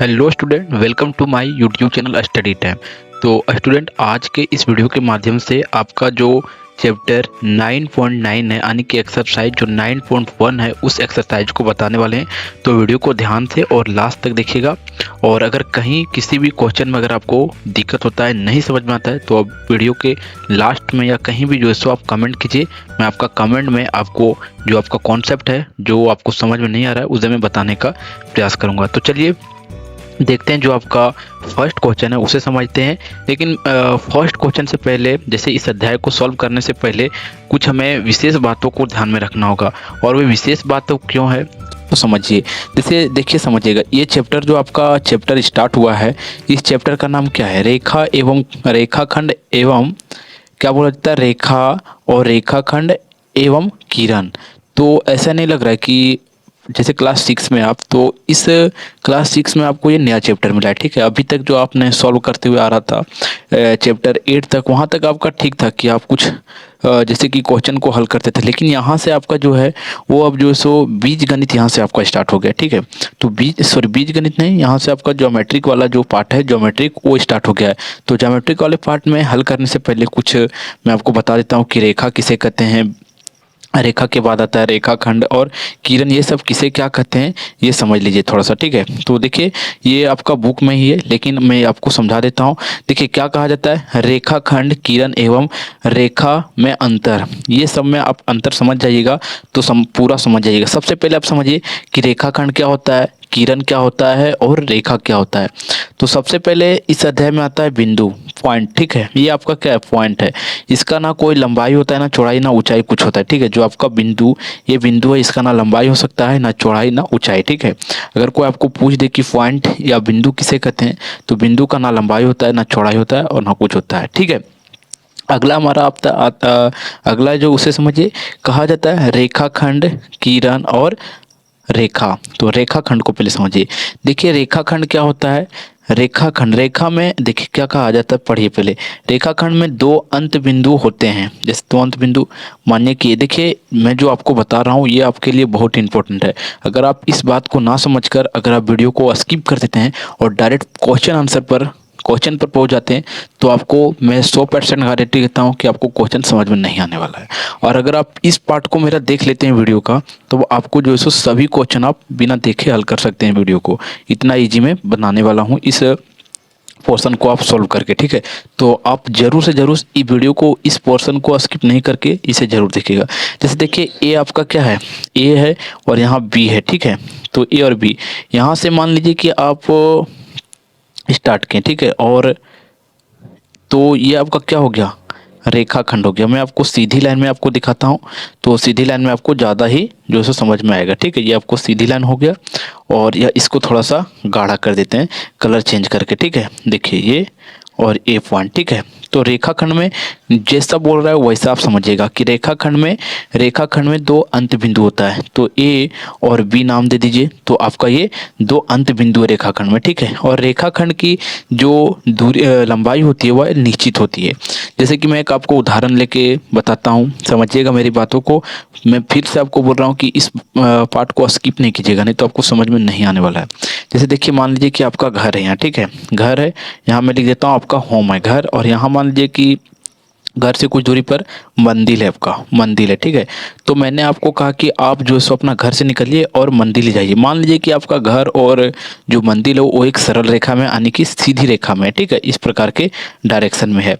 Hello student, welcome to my YouTube channel study time. तो student, आज के इस वीडियो के माध्यम से आपका जो चैप्टर 9.9 है, यानी कि एक्सरसाइज जो 9.1 है, उस एक्सरसाइज को बताने वाले हैं। तो वीडियो को ध्यान से और लास्ट तक देखिएगा। और अगर कहीं किसी भी क्वेश्चन में अगर आपको दिक्कत होता है, नहीं समझ में आता है, तो आप वीडियो के लास्ट में या कहीं भी जो है सो आप कमेंट कीजिए। मैं आपका कमेंट में आपको जो आपका कॉन्सेप्ट है, जो आपको समझ में नहीं आ रहा है, उसे मैं बताने का प्रयास करूँगा। तो चलिए देखते हैं, जो आपका फर्स्ट क्वेश्चन है उसे समझते हैं। लेकिन फर्स्ट क्वेश्चन से पहले, जैसे इस अध्याय को सॉल्व करने से पहले कुछ हमें विशेष बातों को ध्यान में रखना होगा। और वे विशेष बातों क्यों है तो समझिए। जैसे देखिए, समझिएगा, ये चैप्टर जो आपका चैप्टर स्टार्ट हुआ है, इस चैप्टर का नाम क्या है? रेखा एवं रेखाखंड एवं क्या बोला जाता है? रेखा और रेखाखंड एवं किरण। तो ऐसा नहीं लग रहा है कि जैसे क्लास 6 में आप, तो इस क्लास 6 में आपको ये नया चैप्टर मिला है, ठीक है। अभी तक जो आपने सॉल्व करते हुए आ रहा था चैप्टर 8 तक, वहाँ तक आपका ठीक था कि आप कुछ जैसे कि क्वेश्चन को हल करते थे। लेकिन यहाँ से आपका जो है वो अब जो है सो बीज गणित यहाँ से आपका स्टार्ट हो गया, ठीक है। तो बीज गणित नहीं, यहाँ से आपका ज्योमेट्रिक वाला जो पार्ट है, ज्योमेट्रिक, वो स्टार्ट हो गया है। तो ज्योमेट्रिक वाले पार्ट में हल करने से पहले कुछ मैं आपको बता देता हूँ कि रेखा किसे कहते हैं, रेखा के बाद आता है रेखाखंड, और किरण, ये सब किसे क्या कहते हैं ये समझ लीजिए थोड़ा सा, ठीक है। तो देखिए, ये आपका बुक में ही है, लेकिन मैं आपको समझा देता हूँ। देखिए क्या कहा जाता है, रेखाखंड, किरण एवं रेखा में अंतर। ये सब में आप अंतर समझ जाइएगा तो पूरा समझ जाइएगा। सबसे पहले आप समझिए कि रेखाखंड क्या होता है, किरण क्या होता है और रेखा क्या होता है। तो सबसे पहले इस अध्याय में आता है बिंदु, पॉइंट, ठीक है। ये आपका क्या है? पॉइंट है। इसका ना कोई लंबाई होता है, ना चौड़ाई, ना ऊंचाई कुछ होता है, ठीक है। जो आपका बिंदु, ये बिंदु है, इसका ना लंबाई हो सकता है, ना चौड़ाई, ना ऊंचाई, ठीक है। अगर कोई आपको पूछ दे कि पॉइंट या बिंदु किसे कहते हैं, तो बिंदु का ना लंबाई होता है, ना चौड़ाई होता है, और ना कुछ होता है, ठीक है। अगला हमारा अगला जो उसे समझिए, कहा जाता है रेखाखंड, किरण और रेखा। तो रेखाखंड को पहले समझिए। देखिए रेखाखंड क्या होता है, रेखाखंड, रेखा में देखिए क्या कहा जाता है, पढ़िए पहले। रेखाखंड में दो अंत बिंदु होते हैं। जैसे दो अंत बिंदु, मानिए कि देखिए मैं जो आपको बता रहा हूँ ये आपके लिए बहुत इंपॉर्टेंट है। अगर आप इस बात को ना समझकर अगर आप वीडियो को स्किप कर देते हैं और डायरेक्ट क्वेश्चन पर पहुंच जाते हैं, तो आपको मैं 100% गारंटी देता हूं कि आपको क्वेश्चन समझ में नहीं आने वाला है। और अगर आप इस पार्ट को मेरा देख लेते हैं वीडियो का, तो वो आपको जो है सो सभी क्वेश्चन आप बिना देखे हल कर सकते हैं। वीडियो को इतना इजी में बनाने वाला हूं इस पोर्शन को आप सॉल्व करके, ठीक है। तो आप जरूर से जरूर इस वीडियो को, इस पोर्शन को स्किप नहीं करके इसे जरूर देखिएगा। जैसे देखिए, ए आपका क्या है, ए है और यहाँ बी है, ठीक है। तो ए और बी, यहाँ से मान लीजिए कि आप स्टार्ट किए, ठीक है। और तो ये आपका क्या हो गया, रेखाखंड हो गया। मैं आपको सीधी लाइन में आपको दिखाता हूँ, तो सीधी लाइन में आपको ज़्यादा ही जो है सो समझ में आएगा, ठीक है। ये आपको सीधी लाइन हो गया, और या इसको थोड़ा सा गाढ़ा कर देते हैं कलर चेंज करके, ठीक है। देखिए ये और ए पॉइंट, ठीक है। तो रेखाखंड में जैसा बोल रहा है वैसा आप समझिएगा कि रेखाखंड में दो अंत बिंदु होता है। तो ए और बी नाम दे दीजिए। तो आपका ये दो अंत बिंदु है रेखाखंड में, ठीक है। और रेखाखंड की जो दूरी, लंबाई होती है, वह निश्चित होती है। जैसे कि मैं एक आपको उदाहरण लेके बताता हूँ, समझिएगा मेरी बातों को। मैं फिर से आपको बोल रहा हूँ कि इस पार्ट को स्किप नहीं कीजिएगा, नहीं तो आपको समझ में नहीं आने वाला है। जैसे देखिए, मान लीजिए कि आपका घर है यहाँ, ठीक है। घर है, यहाँ मैं लिख देता हूँ आपका होम है घर, और यहाँ मान लीजिए कि घर से कुछ दूरी पर मंदिर है, आपका मंदिर है, ठीक है। तो मैंने आपको कहा कि आप जो है सो अपना घर से निकलिए और मंदिर ले जाइए। मान लीजिए कि आपका घर और जो मंदिर है वो एक सरल रेखा में, यानी कि सीधी रेखा में है, ठीक है, इस प्रकार के डायरेक्शन में है।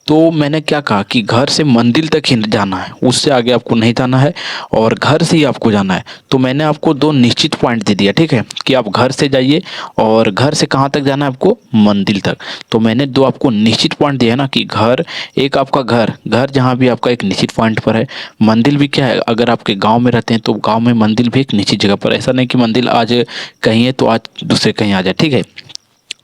तो मैंने क्या कहा कि घर से मंदिर तक ही जाना है, उससे आगे आपको नहीं जाना है, और घर से ही आपको जाना है। तो मैंने आपको दो निश्चित पॉइंट दे दिया, ठीक है, कि आप घर से जाइए, और घर से कहाँ तक जाना है आपको, मंदिर तक। तो मैंने दो आपको निश्चित पॉइंट दिया ना, कि घर, एक आपका घर घर जहाँ भी आपका एक निश्चित पॉइंट पर है। मंदिर भी क्या है, अगर आपके गाँव में रहते हैं तो गाँव में मंदिर भी एक निश्चित जगह पर। ऐसा नहीं कि मंदिर आज कहीं है तो आज दूसरे कहीं आ जाए, ठीक है,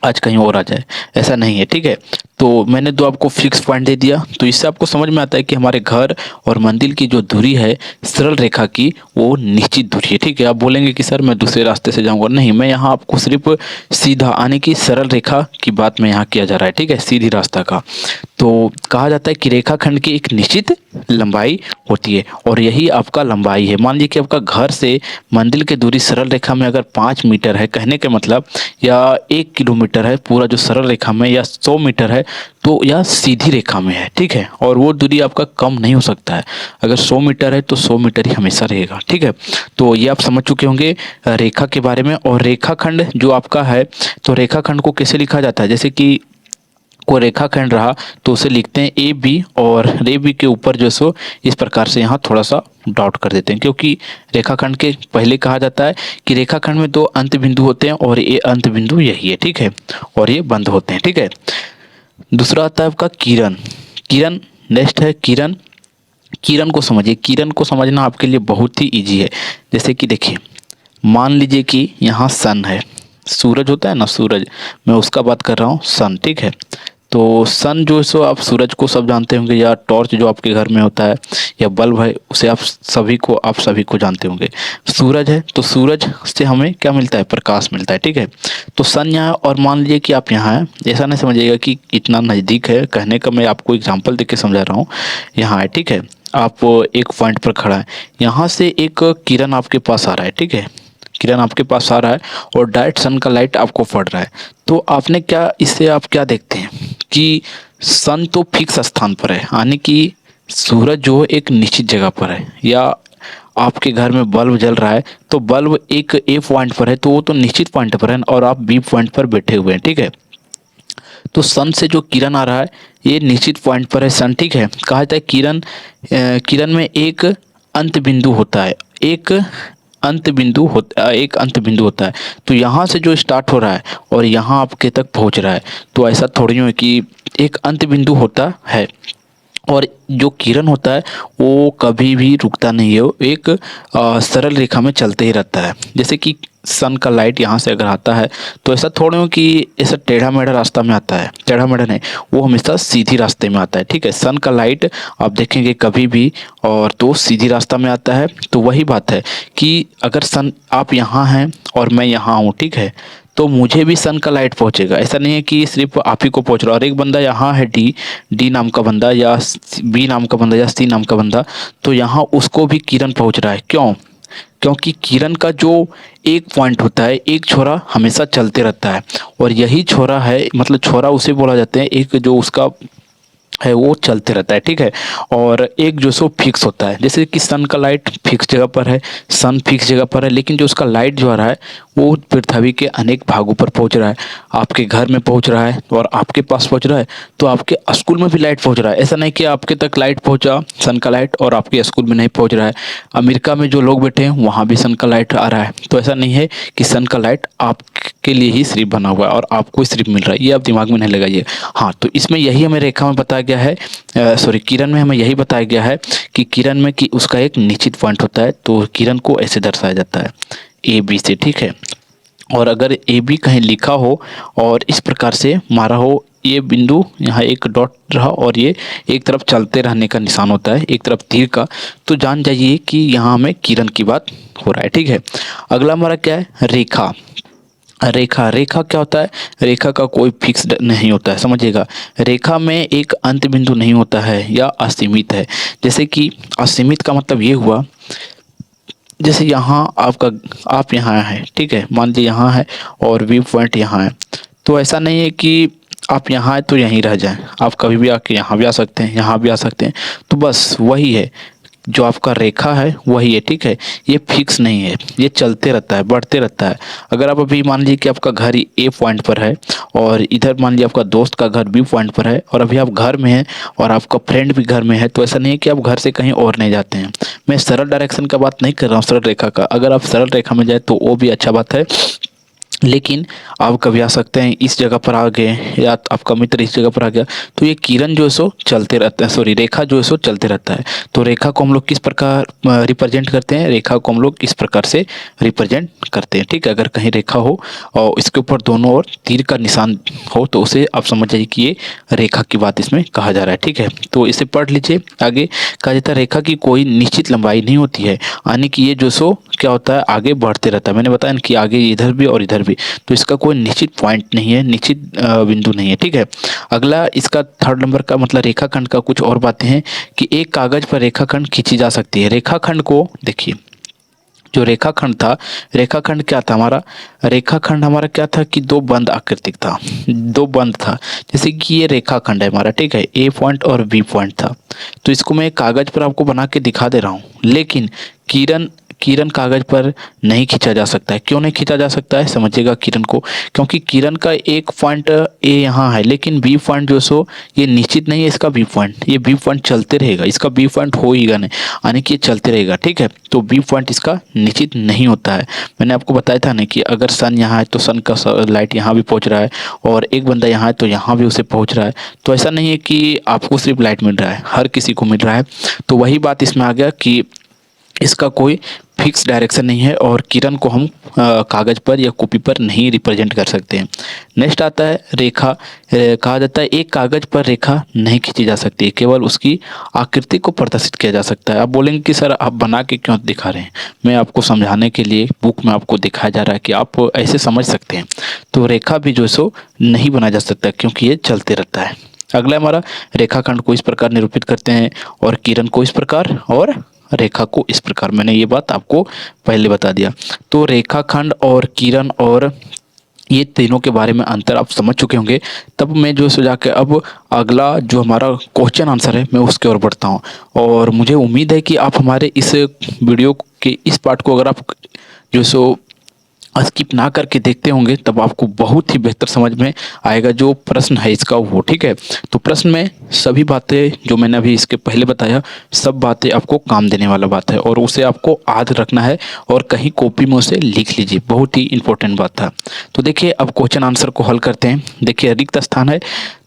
आज कहीं और आ जाए, ऐसा नहीं है, ठीक है। तो मैंने दो आपको फिक्स पॉइंट दे दिया। तो इससे आपको समझ में आता है कि हमारे घर और मंदिर की जो दूरी है सरल रेखा की, वो निश्चित दूरी है। ठीक है, आप बोलेंगे कि सर मैं दूसरे रास्ते से जाऊंगा, नहीं, मैं यहाँ आपको सिर्फ सीधा आने की सरल रेखा की बात में यहाँ किया जा रहा है। ठीक है, सीधी रास्ता का। तो कहा जाता है कि रेखाखंड की एक निश्चित लंबाई होती है और यही आपका लंबाई है। मान लीजिए कि आपका घर से मंदिर की दूरी सरल रेखा में अगर 5 मीटर है, कहने के मतलब, या 1 किलोमीटर है पूरा जो सरल रेखा में, या 100 मीटर है, तो यह सीधी रेखा में है। ठीक है, और वो दूरी आपका कम नहीं हो सकता है। अगर 100 मीटर है तो 100 मीटर ही हमेशा रहेगा। ठीक है, तो ये आप समझ चुके होंगे रेखा के बारे में। और रेखाखंड जो आपका है, तो रेखाखंड को कैसे लिखा जाता है, जैसे कि कोई रेखाखंड रहा तो उसे लिखते हैं ए बी, और ए बी के ऊपर जो सो इस प्रकार से यहाँ थोड़ा सा डॉट कर देते हैं, क्योंकि रेखाखंड के पहले कहा जाता है कि रेखाखंड में दो अंत बिंदु होते हैं और ये अंत बिंदु यही है। ठीक है, और ये बंद होते हैं। ठीक है, दूसरा आता है आपका किरण। किरण नेक्स्ट है किरण। किरण को समझिए, किरण को समझना आपके लिए बहुत ही इजी है। जैसे कि देखिए, मान लीजिए कि यहाँ सन है, सूरज होता है ना, सूरज, मैं उसका बात कर रहा हूँ, सन। ठीक है, तो सन जो है सो आप सूरज को सब जानते होंगे, या टॉर्च जो आपके घर में होता है, या बल्ब है, उसे आप सभी को जानते होंगे। सूरज है तो सूरज से हमें क्या मिलता है, प्रकाश मिलता है। ठीक है, तो सन यहाँ है और मान लीजिए कि आप यहाँ हैं, ऐसा नहीं समझिएगा कि इतना नज़दीक है, कहने का मैं आपको एग्जाम्पल देके समझा रहा हूँ। यहाँ है, ठीक है, आप एक पॉइंट पर खड़ा है, यहाँ से एक किरण आपके पास आ रहा है। ठीक है, किरण आपके पास आ रहा है और डायरेक्ट सन का लाइट आपको पड़ रहा है। तो आपने क्या, इससे आप क्या देखते हैं कि सन तो फिक्स स्थान पर है, यानी कि सूरज जो एक निश्चित जगह पर है, या आपके घर में बल्ब जल रहा है तो बल्ब एक ए पॉइंट पर है, तो वो तो निश्चित पॉइंट पर है और आप बी पॉइंट पर बैठे हुए हैं। ठीक है, तो सन से जो किरण आ रहा है ये निश्चित पॉइंट पर है सन। ठीक है, कहा जाता है किरण में एक अंत बिंदु होता है, एक अंत बिंदु होता है। तो यहाँ से जो स्टार्ट हो रहा है और यहाँ आपके तक पहुँच रहा है, तो ऐसा थोड़ी है कि एक अंत बिंदु होता है। और जो किरण होता है वो कभी भी रुकता नहीं है, वो एक सरल रेखा में चलते ही रहता है। जैसे कि सन का लाइट यहाँ से अगर आता है तो ऐसा थोड़ा हो कि ऐसा टेढ़ा मेढ़ा रास्ता में आता है, टेढ़ा मेढ़ा नहीं, वो हमेशा सीधी रास्ते में आता है। ठीक है, सन का लाइट आप देखेंगे कभी भी और तो सीधी रास्ता में आता है। तो वही बात है कि अगर सन, आप यहाँ हैं और मैं यहाँ हूँ, ठीक है, तो मुझे भी सन का लाइट पहुंचेगा। ऐसा नहीं है कि सिर्फ आप ही को पहुंच रहा है। और एक बंदा यहाँ है, डी नाम का बंदा, या बी नाम का बंदा, या सी नाम का बंदा, तो यहाँ उसको भी किरण पहुंच रहा है। क्यों? क्योंकि किरण का जो एक पॉइंट होता है, एक छोरा हमेशा चलते रहता है, और यही छोरा है, मतलब छोरा उसे बोला जाता है, एक जो उसका है वो चलते रहता है। ठीक है, और एक जो सो फिक्स होता है, जैसे कि सन का लाइट फिक्स जगह पर है, सन फिक्स जगह पर है, लेकिन जो उसका लाइट जो आ रहा है वो पृथ्वी के अनेक भागों पर पहुंच रहा है। आपके घर में पहुंच रहा है और आपके पास पहुंच रहा है, तो आपके स्कूल में भी लाइट पहुंच रहा है। ऐसा नहीं कि आपके तक लाइट पहुंचा सन का लाइट और आपके स्कूल में नहीं पहुंच रहा है। अमेरिका में जो लोग बैठे हैं वहाँ भी सन का लाइट आ रहा है। तो ऐसा नहीं है कि सन का लाइट आपके लिए ही सिर्फ बना हुआ है और आपको सिर्फ मिल रहा है, ये आप दिमाग में नहीं लगाइए। हाँ, तो इसमें यही हमें रेखा में बताया गया है, सॉरी, किरण में हमें यही बताया गया है कि किरण में कि उसका एक निश्चित पॉइंट होता है, तो किरण को ऐसे दर्शाया जाता है, ए बी से। ठीक है, और अगर ए बी कहीं लिखा हो और इस प्रकार से मारा हो, ये बिंदु यहाँ एक डॉट रहा और ये एक तरफ चलते रहने का निशान होता है, एक तरफ तीर का, तो जान जाइए कि यहाँ हमें किरण की बात हो रहा है। ठीक है, अगला हमारा क्या है, रेखा। रेखा क्या होता है, रेखा का कोई फिक्स नहीं होता है, समझिएगा। रेखा में एक अंत बिंदु नहीं होता है या असीमित है। जैसे कि असीमित का मतलब ये हुआ, जैसे यहाँ आप यहाँ है, ठीक है, मान लीजिए यहाँ है और व्यू पॉइंट यहाँ है, तो ऐसा नहीं है कि आप यहाँ है तो यहीं रह जाएं, आप कभी भी आके यहाँ भी आ सकते हैं, यहाँ भी आ सकते हैं। तो बस वही है, जो आपका रेखा है वही है। ठीक है, ये फिक्स नहीं है, ये चलते रहता है, बढ़ते रहता है। अगर आप अभी मान लीजिए कि आपका घर ए पॉइंट पर है और इधर मान लीजिए आपका दोस्त का घर बी पॉइंट पर है, और अभी आप घर में हैं और आपका फ्रेंड भी घर में है, तो ऐसा नहीं है कि आप घर से कहीं और नहीं जाते हैं। मैं सरल डायरेक्शन का बात नहीं कर रहा हूँ, सरल रेखा का। अगर आप सरल रेखा में जाए तो वो भी अच्छा बात है, लेकिन आप कभी आ सकते हैं इस जगह पर आ गए या आपका मित्र इस जगह पर आ गया, तो ये किरण जो है सो चलते रहता है, सॉरी रेखा जो है सो चलते रहता है। तो रेखा को हम लोग किस प्रकार रिप्रेजेंट करते हैं, रेखा को हम लोग इस प्रकार से रिप्रेजेंट करते हैं। ठीक है, अगर कहीं रेखा हो और इसके ऊपर दोनों ओर तीर का निशान हो तो उसे आप समझ जाइए कि ये रेखा की बात इसमें कहा जा रहा है। ठीक है, तो इसे पढ़ लीजिए। आगे कहा जाता है रेखा की कोई निश्चित लंबाई नहीं होती है, यानी कि ये जो सो क्या होता है आगे बढ़ते रहता है। मैंने बताया ना कि आगे इधर भी और इधर भी, तो इसका कोई निश्चित पॉइंट नहीं है, निश्चित बिंदु नहीं है। ठीक है, अगला इसका थर्ड नंबर का मतलब रेखाखंड का कुछ और बातें हैं कि एक कागज पर रेखाखंड खींची जा सकती है। रेखाखंड को देखिए, जो रेखाखंड था, रेखाखंड क्या था हमारा, रेखाखंड हमारा क्या था कि दो बंद आकृतिक था, दो बंद था। जैसे कि ये रेखाखंड है हमारा, ठीक है, ए पॉइंट और बी पॉइंट था। तो इसको मैं कागज पर आपको बना के दिखा दे रहा हूँ, लेकिन किरण किरण कागज पर नहीं खींचा जा सकता है। क्यों नहीं खींचा जा सकता है, समझिएगा किरण को, क्योंकि किरण का एक पॉइंट ए यहाँ है, लेकिन बी पॉइंट जो सो ये निश्चित नहीं है इसका बी पॉइंट, ये बी पॉइंट चलते रहेगा, इसका बी पॉइंट होगा नहीं, यानी कि ये चलते रहेगा। ठीक है, तो बी पॉइंट इसका निश्चित नहीं होता है। मैंने आपको बताया था ना कि अगर सन यहाँ है तो सन का लाइट यहाँ भी पहुँच रहा है, और एक बंदा यहाँ है तो यहाँ भी उसे पहुँच रहा है। तो ऐसा नहीं है कि आपको सिर्फ लाइट मिल रहा है, हर किसी को मिल रहा है। तो वही बात इसमें आ गया कि इसका कोई फिक्स डायरेक्शन नहीं है और किरण को हम कागज पर या कॉपी पर नहीं रिप्रेजेंट कर सकते हैं। नेक्स्ट आता है रेखा। कहा जाता है एक कागज पर रेखा नहीं खींची जा सकती है, केवल उसकी आकृति को प्रदर्शित किया जा सकता है। आप बोलेंगे कि सर आप बना के क्यों दिखा रहे हैं, मैं आपको समझाने के लिए बुक में आपको दिखाया जा रहा है कि आप ऐसे समझ सकते हैं। तो रेखा भी जो सो नहीं बना जा सकता क्योंकि ये चलते रहता है। अगला हमारा रेखाखंड को इस प्रकार निरूपित करते हैं और किरण को इस प्रकार और रेखा को इस प्रकार। मैंने ये बात आपको पहले बता दिया। तो रेखाखंड और किरण और ये तीनों के बारे में अंतर आप समझ चुके होंगे। तब मैं जो सुझा के अब अगला जो हमारा क्वेश्चन आंसर है मैं उसके ओर बढ़ता हूँ, और मुझे उम्मीद है कि आप हमारे इस वीडियो के इस पार्ट को अगर आप जो सो स्किप ना करके देखते होंगे तब आपको बहुत ही बेहतर समझ में आएगा जो प्रश्न है इसका वो। ठीक है, तो प्रश्न में सभी बातें जो मैंने अभी इसके पहले बताया, सब बातें आपको काम देने वाला बात है और उसे आपको याद रखना है और कहीं कॉपी में उसे लिख लीजिए, बहुत ही इंपॉर्टेंट बात था। तो देखिए अब क्वेश्चन आंसर को हल करते हैं। देखिए रिक्त स्थान है,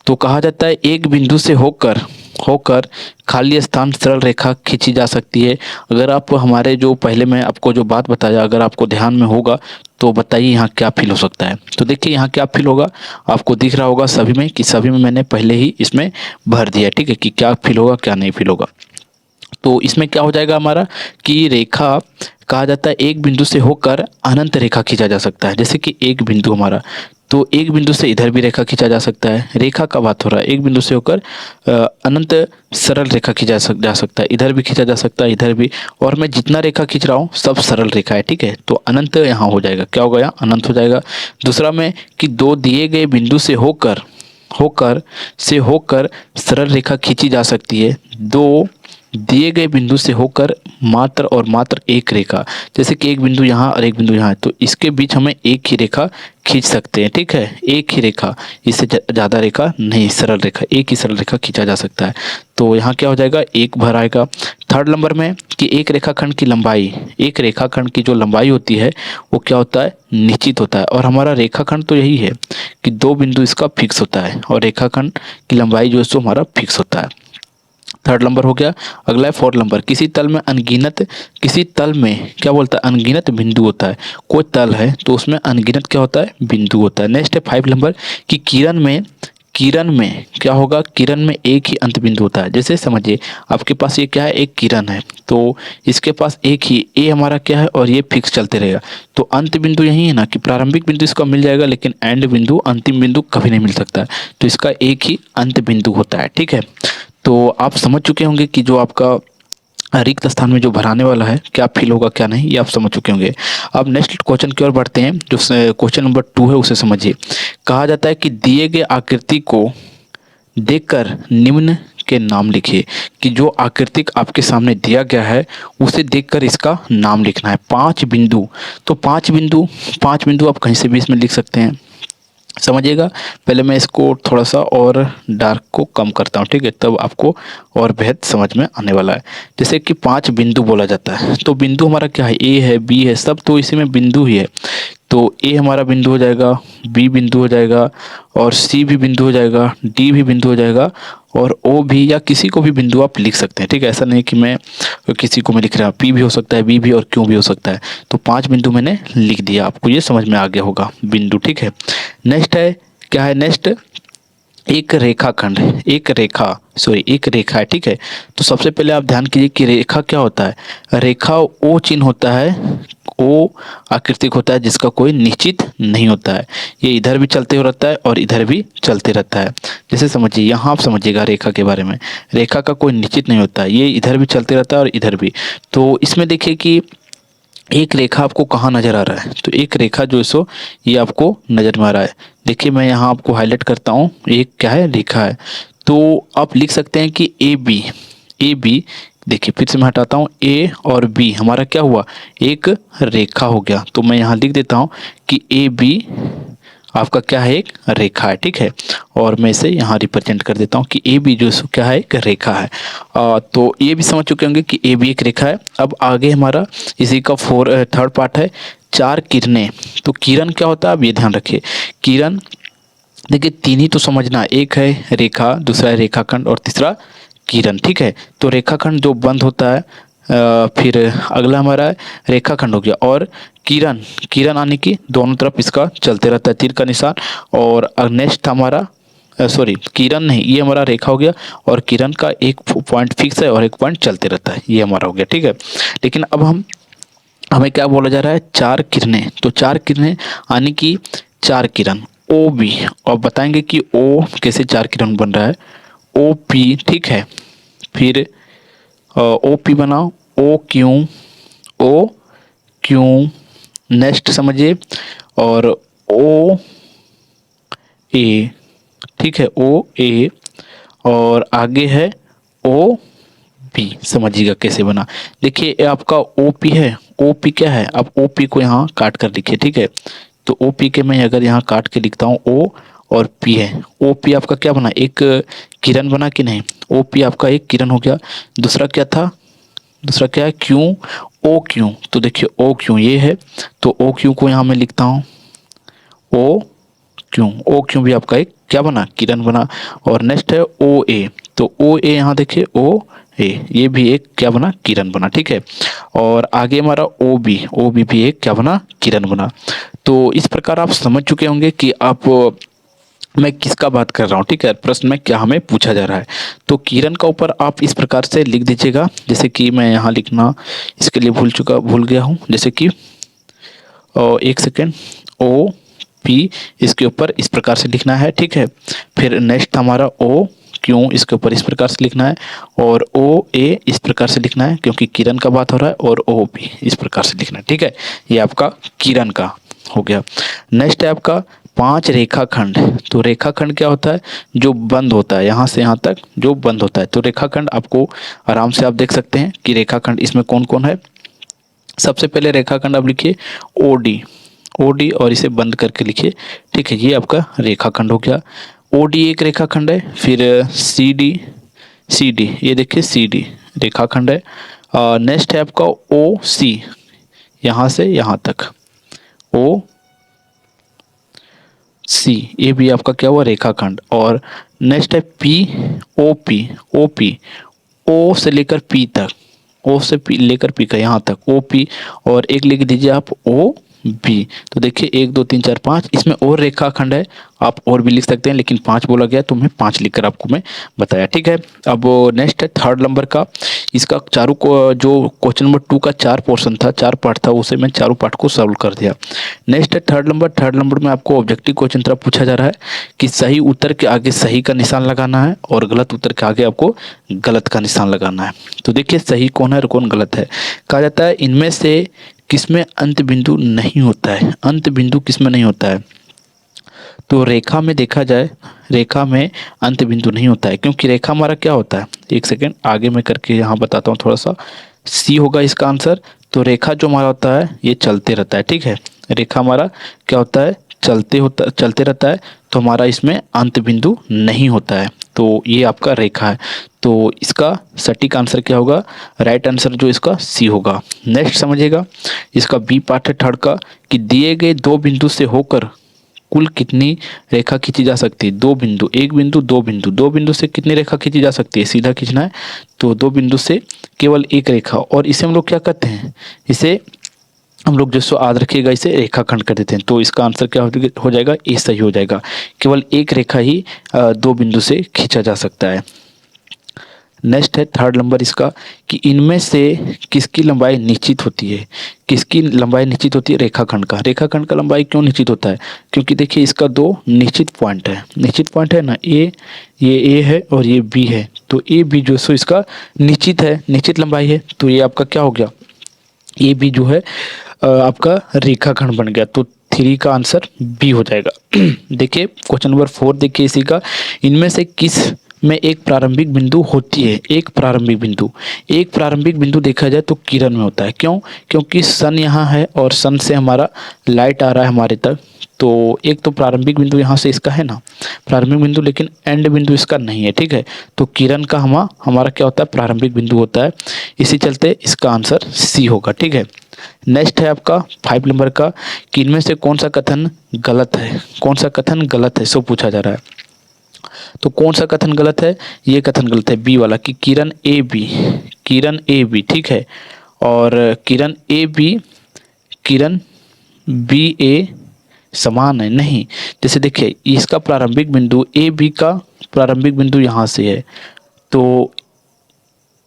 तो कहा जाता है एक बिंदु से होकर होकर खाली स्थान सरल रेखा खींची जा सकती है। अगर आप हमारे जो पहले मैं आपको जो बात बताया अगर आपको ध्यान में होगा तो बताइए यहाँ क्या फील हो सकता है। तो देखिए यहाँ क्या फील होगा, आपको दिख रहा होगा सभी में कि सभी में मैंने पहले ही इसमें भर दिया। ठीक है, कि क्या फील होगा क्या नहीं फील होगा। तो इसमें क्या हो जाएगा हमारा कि रेखा कहा जाता है एक बिंदु से होकर अनंत रेखा खींचा जा सकता है। जैसे कि एक बिंदु हमारा, तो एक बिंदु से इधर भी रेखा खींचा जा सकता है। रेखा का बात हो रहा है, एक बिंदु से होकर अनंत सरल रेखा खींचा जा सकता है, इधर भी खींचा जा सकता है, इधर भी। और मैं जितना रेखा खींच रहा हूँ सब सरल रेखा है। ठीक है, तो अनंत यहाँ हो जाएगा, क्या होगा यहाँ अनंत हो जाएगा। दूसरा में कि दो दिए गए बिंदु से होकर होकर सरल रेखा खींची जा सकती है। दो दिए गए बिंदु से होकर मात्र और मात्र एक रेखा, जैसे कि एक बिंदु यहाँ और एक बिंदु यहाँ है, तो इसके बीच हमें एक ही रेखा खींच सकते हैं। ठीक है, एक ही रेखा, इससे ज़्यादा रेखा नहीं, सरल रेखा, एक ही सरल रेखा खींचा जा सकता है। तो यहाँ क्या हो जाएगा, एक भर आएगा। थर्ड नंबर में कि एक रेखाखंड की लंबाई, एक रेखाखंड की जो लंबाई होती है वो क्या होता है, निश्चित होता है। और हमारा रेखाखंड तो यही है कि दो बिंदु इसका फिक्स होता है और रेखाखंड की लंबाई जो है सो हमारा फिक्स होता है। थर्ड नंबर हो गया। अगला है फोर्थ नंबर, किसी तल में अनगिनत, किसी तल में क्या बोलता है, अनगिनत बिंदु होता है। कोई तल है तो उसमें अनगिनत क्या होता है, बिंदु होता है। नेक्स्ट है फाइव नंबर कि किरण में क्या होगा, किरण में एक ही अंत बिंदु होता है। जैसे समझिए आपके पास ये क्या है, एक किरण है, तो इसके पास एक ही ए हमारा क्या है और ये फिक्स चलते रहेगा। तो अंत बिंदु यही है ना कि प्रारंभिक बिंदु इसका मिल जाएगा, लेकिन एंड बिंदु, अंतिम बिंदु कभी नहीं मिल सकता है। तो इसका एक ही अंत बिंदु होता है। ठीक है, तो आप समझ चुके होंगे कि जो आपका रिक्त स्थान में जो भराने वाला है क्या फील होगा क्या नहीं, ये आप समझ चुके होंगे। अब नेक्स्ट क्वेश्चन की ओर बढ़ते हैं, जो क्वेश्चन नंबर 2 है उसे समझिए। कहा जाता है कि दिए गए आकृति को देखकर निम्न के नाम लिखिए। कि जो आकृतिक आपके सामने दिया गया है उसे देखकर इसका नाम लिखना है। 5 बिंदु, तो 5 बिंदु आप कहीं से भी इसमें लिख सकते हैं, समझिएगा। पहले मैं इसको थोड़ा सा और डार्क को कम करता हूँ, ठीक है, तब आपको और बेहद समझ में आने वाला है। जैसे कि 5 बिंदु बोला जाता है, तो बिंदु हमारा क्या है, ए है, बी है, सब तो इसी में बिंदु ही है। तो ए हमारा बिंदु हो जाएगा, बी बिंदु हो जाएगा, और सी भी बिंदु हो जाएगा, डी भी बिंदु हो जाएगा, और ओ भी, या किसी को भी बिंदु आप लिख सकते हैं। ठीक है, ऐसा नहीं कि मैं किसी को मैं लिख रहा हूँ, पी भी हो सकता है, बी भी, और क्यू भी हो सकता है। तो 5 बिंदु मैंने लिख दिया, आपको ये समझ में आ गया होगा बिंदु। ठीक है, नेक्स्ट है, क्या है नेक्स्ट, एक रेखाखंड, एक रेखा है। ठीक है, तो सबसे पहले आप ध्यान कीजिए कि रेखा क्या होता है। रेखा ओ चिन्ह होता है, ओ आकृतिक होता है जिसका कोई निश्चित नहीं होता है। ये इधर भी चलते हो रहता है और इधर भी चलते रहता है। जैसे समझिए, यहाँ आप समझिएगा रेखा के बारे में, रेखा का कोई निश्चित नहीं होता है, ये इधर भी चलते रहता है और इधर भी। तो इसमें देखिए कि एक रेखा आपको कहाँ नजर आ रहा है, तो एक रेखा जो है सो ये आपको नजर में आ रहा है। देखिए मैं यहाँ आपको हाईलाइट करता हूँ, एक क्या है, रेखा है। तो आप लिख सकते हैं कि ए बी, देखिए फिर से मैं हटाता हूँ, ए और बी हमारा क्या हुआ, एक रेखा हो गया। तो मैं यहाँ लिख देता हूँ कि ए बी आपका क्या है, एक रेखा है। ठीक है, और मैं इसे यहाँ रिप्रेजेंट कर देता हूँ कि ए बी जो क्या है, एक रेखा है। तो ये भी समझ चुके होंगे कि ए बी एक रेखा है। अब आगे हमारा इसी का थर्ड पार्ट है, 4 किरणें। तो किरण क्या होता है, अब ये ध्यान रखिए। किरण देखिए 3 ही तो समझना, एक है रेखा, दूसरा है रेखाखंड, और तीसरा किरण। ठीक है, तो रेखाखंड जो बंद होता है, फिर अगला हमारा रेखाखंड हो गया, और किरण, किरण आने की दोनों तरफ इसका चलते रहता है तीर का निशान। और नेक्स्ट हमारा सॉरी, किरण नहीं, ये हमारा रेखा हो गया, और किरण का एक पॉइंट फिक्स है और एक पॉइंट चलते रहता है, ये हमारा हो गया। ठीक है, लेकिन अब हमें क्या बोला जा रहा है, 4 किरणें। तो 4 किरणें आने की 4 किरण ओ बी, और बताएंगे कि ओ कैसे 4 किरण बन रहा है, ओ पी। ठीक है, फिर ओ पी बनाओ, ओ क्यों, नेक्स्ट समझिए, और ओ ए। ठीक है, ओ ए, और आगे है ओ पी। समझिएगा कैसे बना। देखिए ये आपका ओ पी है, ओ पी क्या है, अब ओ पी को यहाँ काट कर लिखिए। ठीक है, तो ओ पी के मैं अगर यहाँ काट के लिखता हूँ, ओ और पी है, ओ पी आपका क्या बना, एक किरण बना कि नहीं, ओ पी आपका एक किरण हो गया। दूसरा क्या था, दूसरा क्या है, क्यों, ओ क्यों। तो देखिए ओ क्यों ये है, तो ओ क्यों को यहाँ मैं लिखता हूँ, ओ क्यों भी आपका एक क्या बना, किरण बना। और नेक्स्ट है ओ ए, तो ओ ए यहाँ देखिए, ओ ए, ये भी एक क्या बना, किरण बना। ठीक है, और आगे हमारा ओ बी भी एक क्या बना, किरण बना। तो इस प्रकार आप समझ चुके होंगे कि आप मैं किसका बात कर रहा हूँ। ठीक है, प्रश्न में क्या हमें पूछा जा रहा है। तो किरण का ऊपर आप इस प्रकार से लिख दीजिएगा, जैसे कि मैं यहाँ लिखना इसके लिए भूल गया हूँ, जैसे कि एक सेकेंड, ओ पी इसके ऊपर इस प्रकार से लिखना है। ठीक है, फिर नेक्स्ट हमारा ओ क्यों, इसके ऊपर इस प्रकार से लिखना है, और ओ ए इस प्रकार से लिखना है क्योंकि किरण का बात हो रहा है, और ओ पी इस प्रकार से लिखना है। ठीक है, ये आपका किरण का हो गया। नेक्स्ट है आपका 5 रेखाखंड। तो रेखाखंड क्या होता है, जो बंद होता है, यहाँ से यहाँ तक जो बंद होता है। तो रेखाखंड आपको आराम से आप देख सकते हैं कि रेखाखंड इसमें कौन कौन है। सबसे पहले रेखाखंड आप लिखिए ओ डी, और इसे बंद करके लिखिए। ठीक है, ये आपका रेखाखंड हो गया। ओ डी एक रेखाखंड है, फिर सी डी, ये देखिए सी डी रेखाखंड है। नेक्स्ट है आपका ओ सी, यहाँ से यहाँ तक ओ सी, ये भी आपका क्या हुआ, रेखाखंड। और नेक्स्ट है ओ पी, ओ से लेकर पी तक, ओ से पी लेकर पी का यहाँ तक ओ पी, और एक लिख दीजिए आप ओ बी। तो देखिए 1 2 3 4 5, इसमें और रेखाखंड है, आप और भी लिख सकते हैं, लेकिन 5 बोला गया तो मैं 5 लिखकर आपको मैं बताया। ठीक है, अब नेक्स्ट है थर्ड नंबर का, इसका चारों को जो क्वेश्चन नंबर 2 का 4 पोर्शन था, 4 पार्ट था, उसे मैं चारों पार्ट को सॉल्व कर दिया। नेक्स्ट है थर्ड नंबर में आपको ऑब्जेक्टिव क्वेश्चन तरह पूछा जा रहा है कि सही उत्तर के आगे सही का निशान लगाना है, और गलत उत्तर के आगे आपको गलत का निशान लगाना है। तो देखिए सही कौन है और कौन गलत है। कहा जाता है इनमें से किसमें अंत बिंदु नहीं होता है, अंत बिंदु किसमें नहीं होता है। तो रेखा में देखा जाए, रेखा में अंत बिंदु नहीं होता है, क्योंकि रेखा हमारा क्या होता है, एक सेकेंड आगे मैं करके यहाँ बताता हूँ थोड़ा सा। सी होगा इसका आंसर। तो रेखा जो हमारा होता है ये चलते रहता है। ठीक है, रेखा हमारा क्या होता है, चलते रहता है तो हमारा इसमें अंत बिंदु नहीं होता है। तो ये आपका रेखा है। तो इसका सटीक आंसर क्या होगा? राइट आंसर जो इसका सी होगा। नेक्स्ट समझिएगा, इसका बी पार्ट है थर्ड का, कि दिए गए दो बिंदु से होकर कुल कितनी रेखा खींची जा सकती है? दो बिंदु, एक बिंदु, दो बिंदु, दो बिंदु से कितनी रेखा खींची जा सकती है? सीधा खींचना है तो दो बिंदु से केवल एक रेखा, और इसे हम लोग क्या कहते हैं? इसे हम लोग जो सो याद रखिएगा, इसे रेखाखंड कर देते हैं। तो इसका आंसर क्या हो जाएगा? ए सही हो जाएगा। केवल एक रेखा ही दो बिंदु से खींचा जा सकता है। नेक्स्ट है थर्ड नंबर इसका, कि इनमें से किसकी लंबाई निश्चित होती है? किसकी लंबाई निश्चित होती है? रेखाखंड का। रेखाखंड का लंबाई क्यों निश्चित होता है? क्योंकि देखिए इसका दो निश्चित पॉइंट है। निश्चित पॉइंट है ना, ये ए है और ये बी है। तो ए बी जो सो इसका निश्चित है, निश्चित लंबाई है। तो ये आपका क्या हो गया? ये बी जो है आपका रेखाखंड बन गया। तो थ्री का आंसर बी हो जाएगा। देखिए क्वेश्चन नंबर 4 देखिए इसी का, इनमें से किस में एक प्रारंभिक बिंदु होती है? एक प्रारंभिक बिंदु देखा जाए तो किरण में होता है। क्यों? क्योंकि सन यहाँ है और सन से हमारा लाइट आ रहा है हमारे तक। तो एक तो प्रारंभिक बिंदु यहाँ से इसका है ना, प्रारंभिक बिंदु, लेकिन एंड बिंदु इसका नहीं है। ठीक है, तो किरण का हमारा क्या होता है? प्रारंभिक बिंदु होता है। इसी चलते इसका आंसर सी होगा। ठीक है, नेक्स्ट है आपका 5 नंबर का, कि इनमें से कौन सा कथन गलत है? कौन सा कथन गलत है सो पूछा जा रहा है। तो कौन सा कथन गलत है? ये कथन गलत है, बी वाला, कि किरण ए बी, ठीक है, और किरण बी ए समान है नहीं। जैसे देखिए इसका प्रारंभिक बिंदु ए बी का प्रारंभिक बिंदु यहाँ से है, तो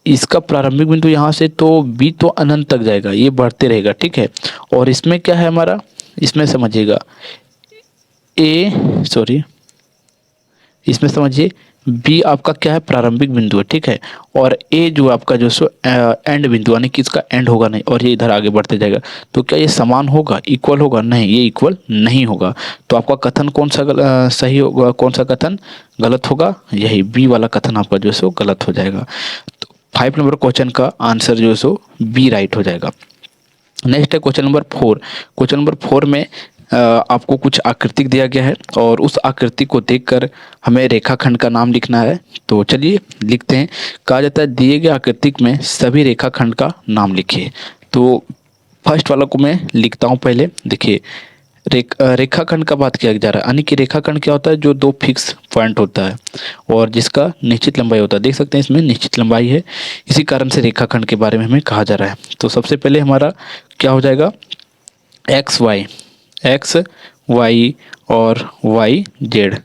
इसका प्रारंभिक बिंदु यहाँ से, तो बी तो अनंत तक जाएगा, ये बढ़ते रहेगा। ठीक है, और इसमें क्या है हमारा? इसमें समझिएगा इसमें समझिए बी आपका क्या है? प्रारंभिक बिंदु है। ठीक है, और ए जो आपका जो सो एंड बिंदु, यानी कि इसका एंड होगा नहीं, और ये इधर आगे बढ़ते जाएगा। तो क्या ये समान होगा? इक्वल होगा? नहीं, ये इक्वल नहीं होगा। तो आपका कथन कौन सा सही होगा? कौन सा कथन गलत होगा? यही बी वाला कथन आपका जो सो गलत हो जाएगा। तो 5 नंबर क्वेश्चन का आंसर जो सो बी राइट हो जाएगा। नेक्स्ट है क्वेश्चन नंबर 4। क्वेश्चन नंबर 4 में आपको कुछ आकृति दिया गया है, और उस आकृति को देखकर हमें रेखाखंड का नाम लिखना है। तो चलिए लिखते हैं। कहा जाता है दिए गए आकृति में सभी रेखाखंड का नाम लिखिए। तो फर्स्ट वाला को मैं लिखता हूँ पहले। देखिए रेखाखंड का बात किया जा रहा है, यानी कि रेखाखंड क्या होता है? जो दो फिक्स पॉइंट होता है और जिसका निश्चित लंबाई होता है। देख सकते हैं इसमें निश्चित लंबाई है, इसी कारण से रेखाखंड के बारे में हमें कहा जा रहा है। तो सबसे पहले हमारा क्या हो जाएगा? एक्स वाई और वाई जेड।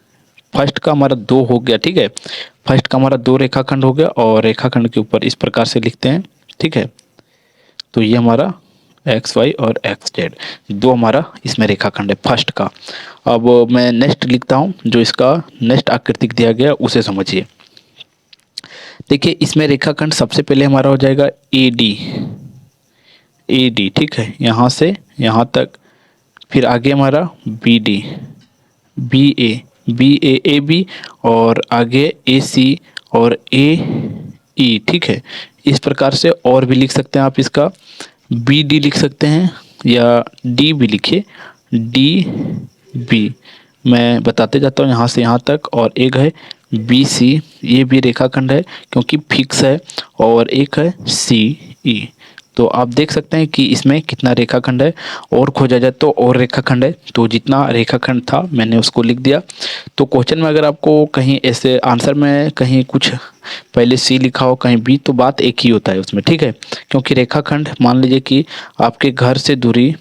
फर्स्ट का हमारा दो हो गया। ठीक है, फर्स्ट का हमारा दो रेखाखंड हो गया, और रेखाखंड के ऊपर इस प्रकार से लिखते हैं। ठीक है, तो ये हमारा एक्स वाई और एक्स जेड दो हमारा इसमें रेखाखंड है फर्स्ट का। अब मैं नेक्स्ट लिखता हूँ, जो इसका नेक्स्ट आकृति दिया गया उसे समझिए। देखिए इसमें रेखाखंड सबसे पहले हमारा हो जाएगा ए डी। ठीक है, यहाँ से यहाँ तक, फिर आगे हमारा बी ए बी, और आगे ए सी और ए ई। ठीक है, इस प्रकार से और भी लिख सकते हैं आप। इसका बी डी लिख सकते हैं, या डी भी लिखिए, डी बी। मैं बताते जाता हूँ यहाँ से यहाँ तक। और एक है बी सी, ये भी रेखाखंड है क्योंकि फिक्स है, और एक है सी ई। तो आप देख सकते हैं कि इसमें कितना रेखाखंड है, और खोजा जाए तो और रेखाखंड है। तो जितना रेखाखंड था मैंने उसको लिख दिया। तो क्वेश्चन में अगर आपको कहीं ऐसे आंसर में कहीं कुछ पहले सी लिखा हो कहीं बी, तो बात एक ही होता है उसमें। ठीक है, क्योंकि रेखाखंड मान लीजिए कि आपके घर से दूरी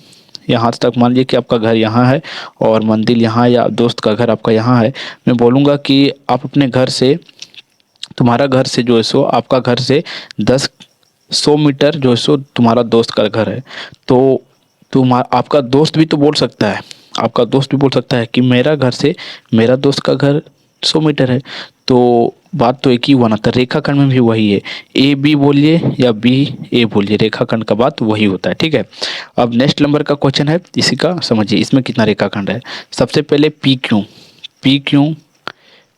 यहाँ तक, मान लीजिए कि आपका घर यहाँ है और मंदिर यहाँ, या दोस्त का घर आपका यहाँ है। मैं बोलूँगा कि आप अपने घर से, तुम्हारा घर से जो है सो आपका घर से 100 मीटर जो है सो तुम्हारा दोस्त का घर है। तो आपका दोस्त भी तो बोल सकता है, आपका दोस्त भी बोल सकता है कि मेरा घर से मेरा दोस्त का घर 100 मीटर है। तो बात तो एक ही हुआ ना। तो रेखाखंड में भी वही है, ए बी बोलिए या बी ए बोलिए, रेखाखंड का बात वही होता है। ठीक है, अब नेक्स्ट नंबर का क्वेश्चन है, इसी का समझिए इसमें कितना रेखाखंड है। सबसे पहले पी क्यू,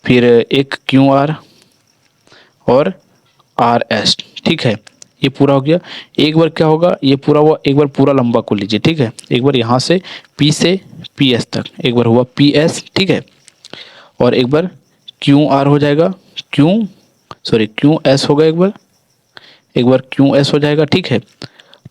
फिर एक क्यू आर और आर एस। ठीक है, ये पूरा हो गया। एक बार क्या होगा, ये पूरा हुआ, एक बार पूरा लंबा को लीजिए, ठीक है। एक बार यहाँ से पी एस तक एक बार हुआ पी एस, ठीक है। और एक बार क्यू आर हो जाएगा, क्यू एस होगा, एक बार क्यू एस हो जाएगा, ठीक है।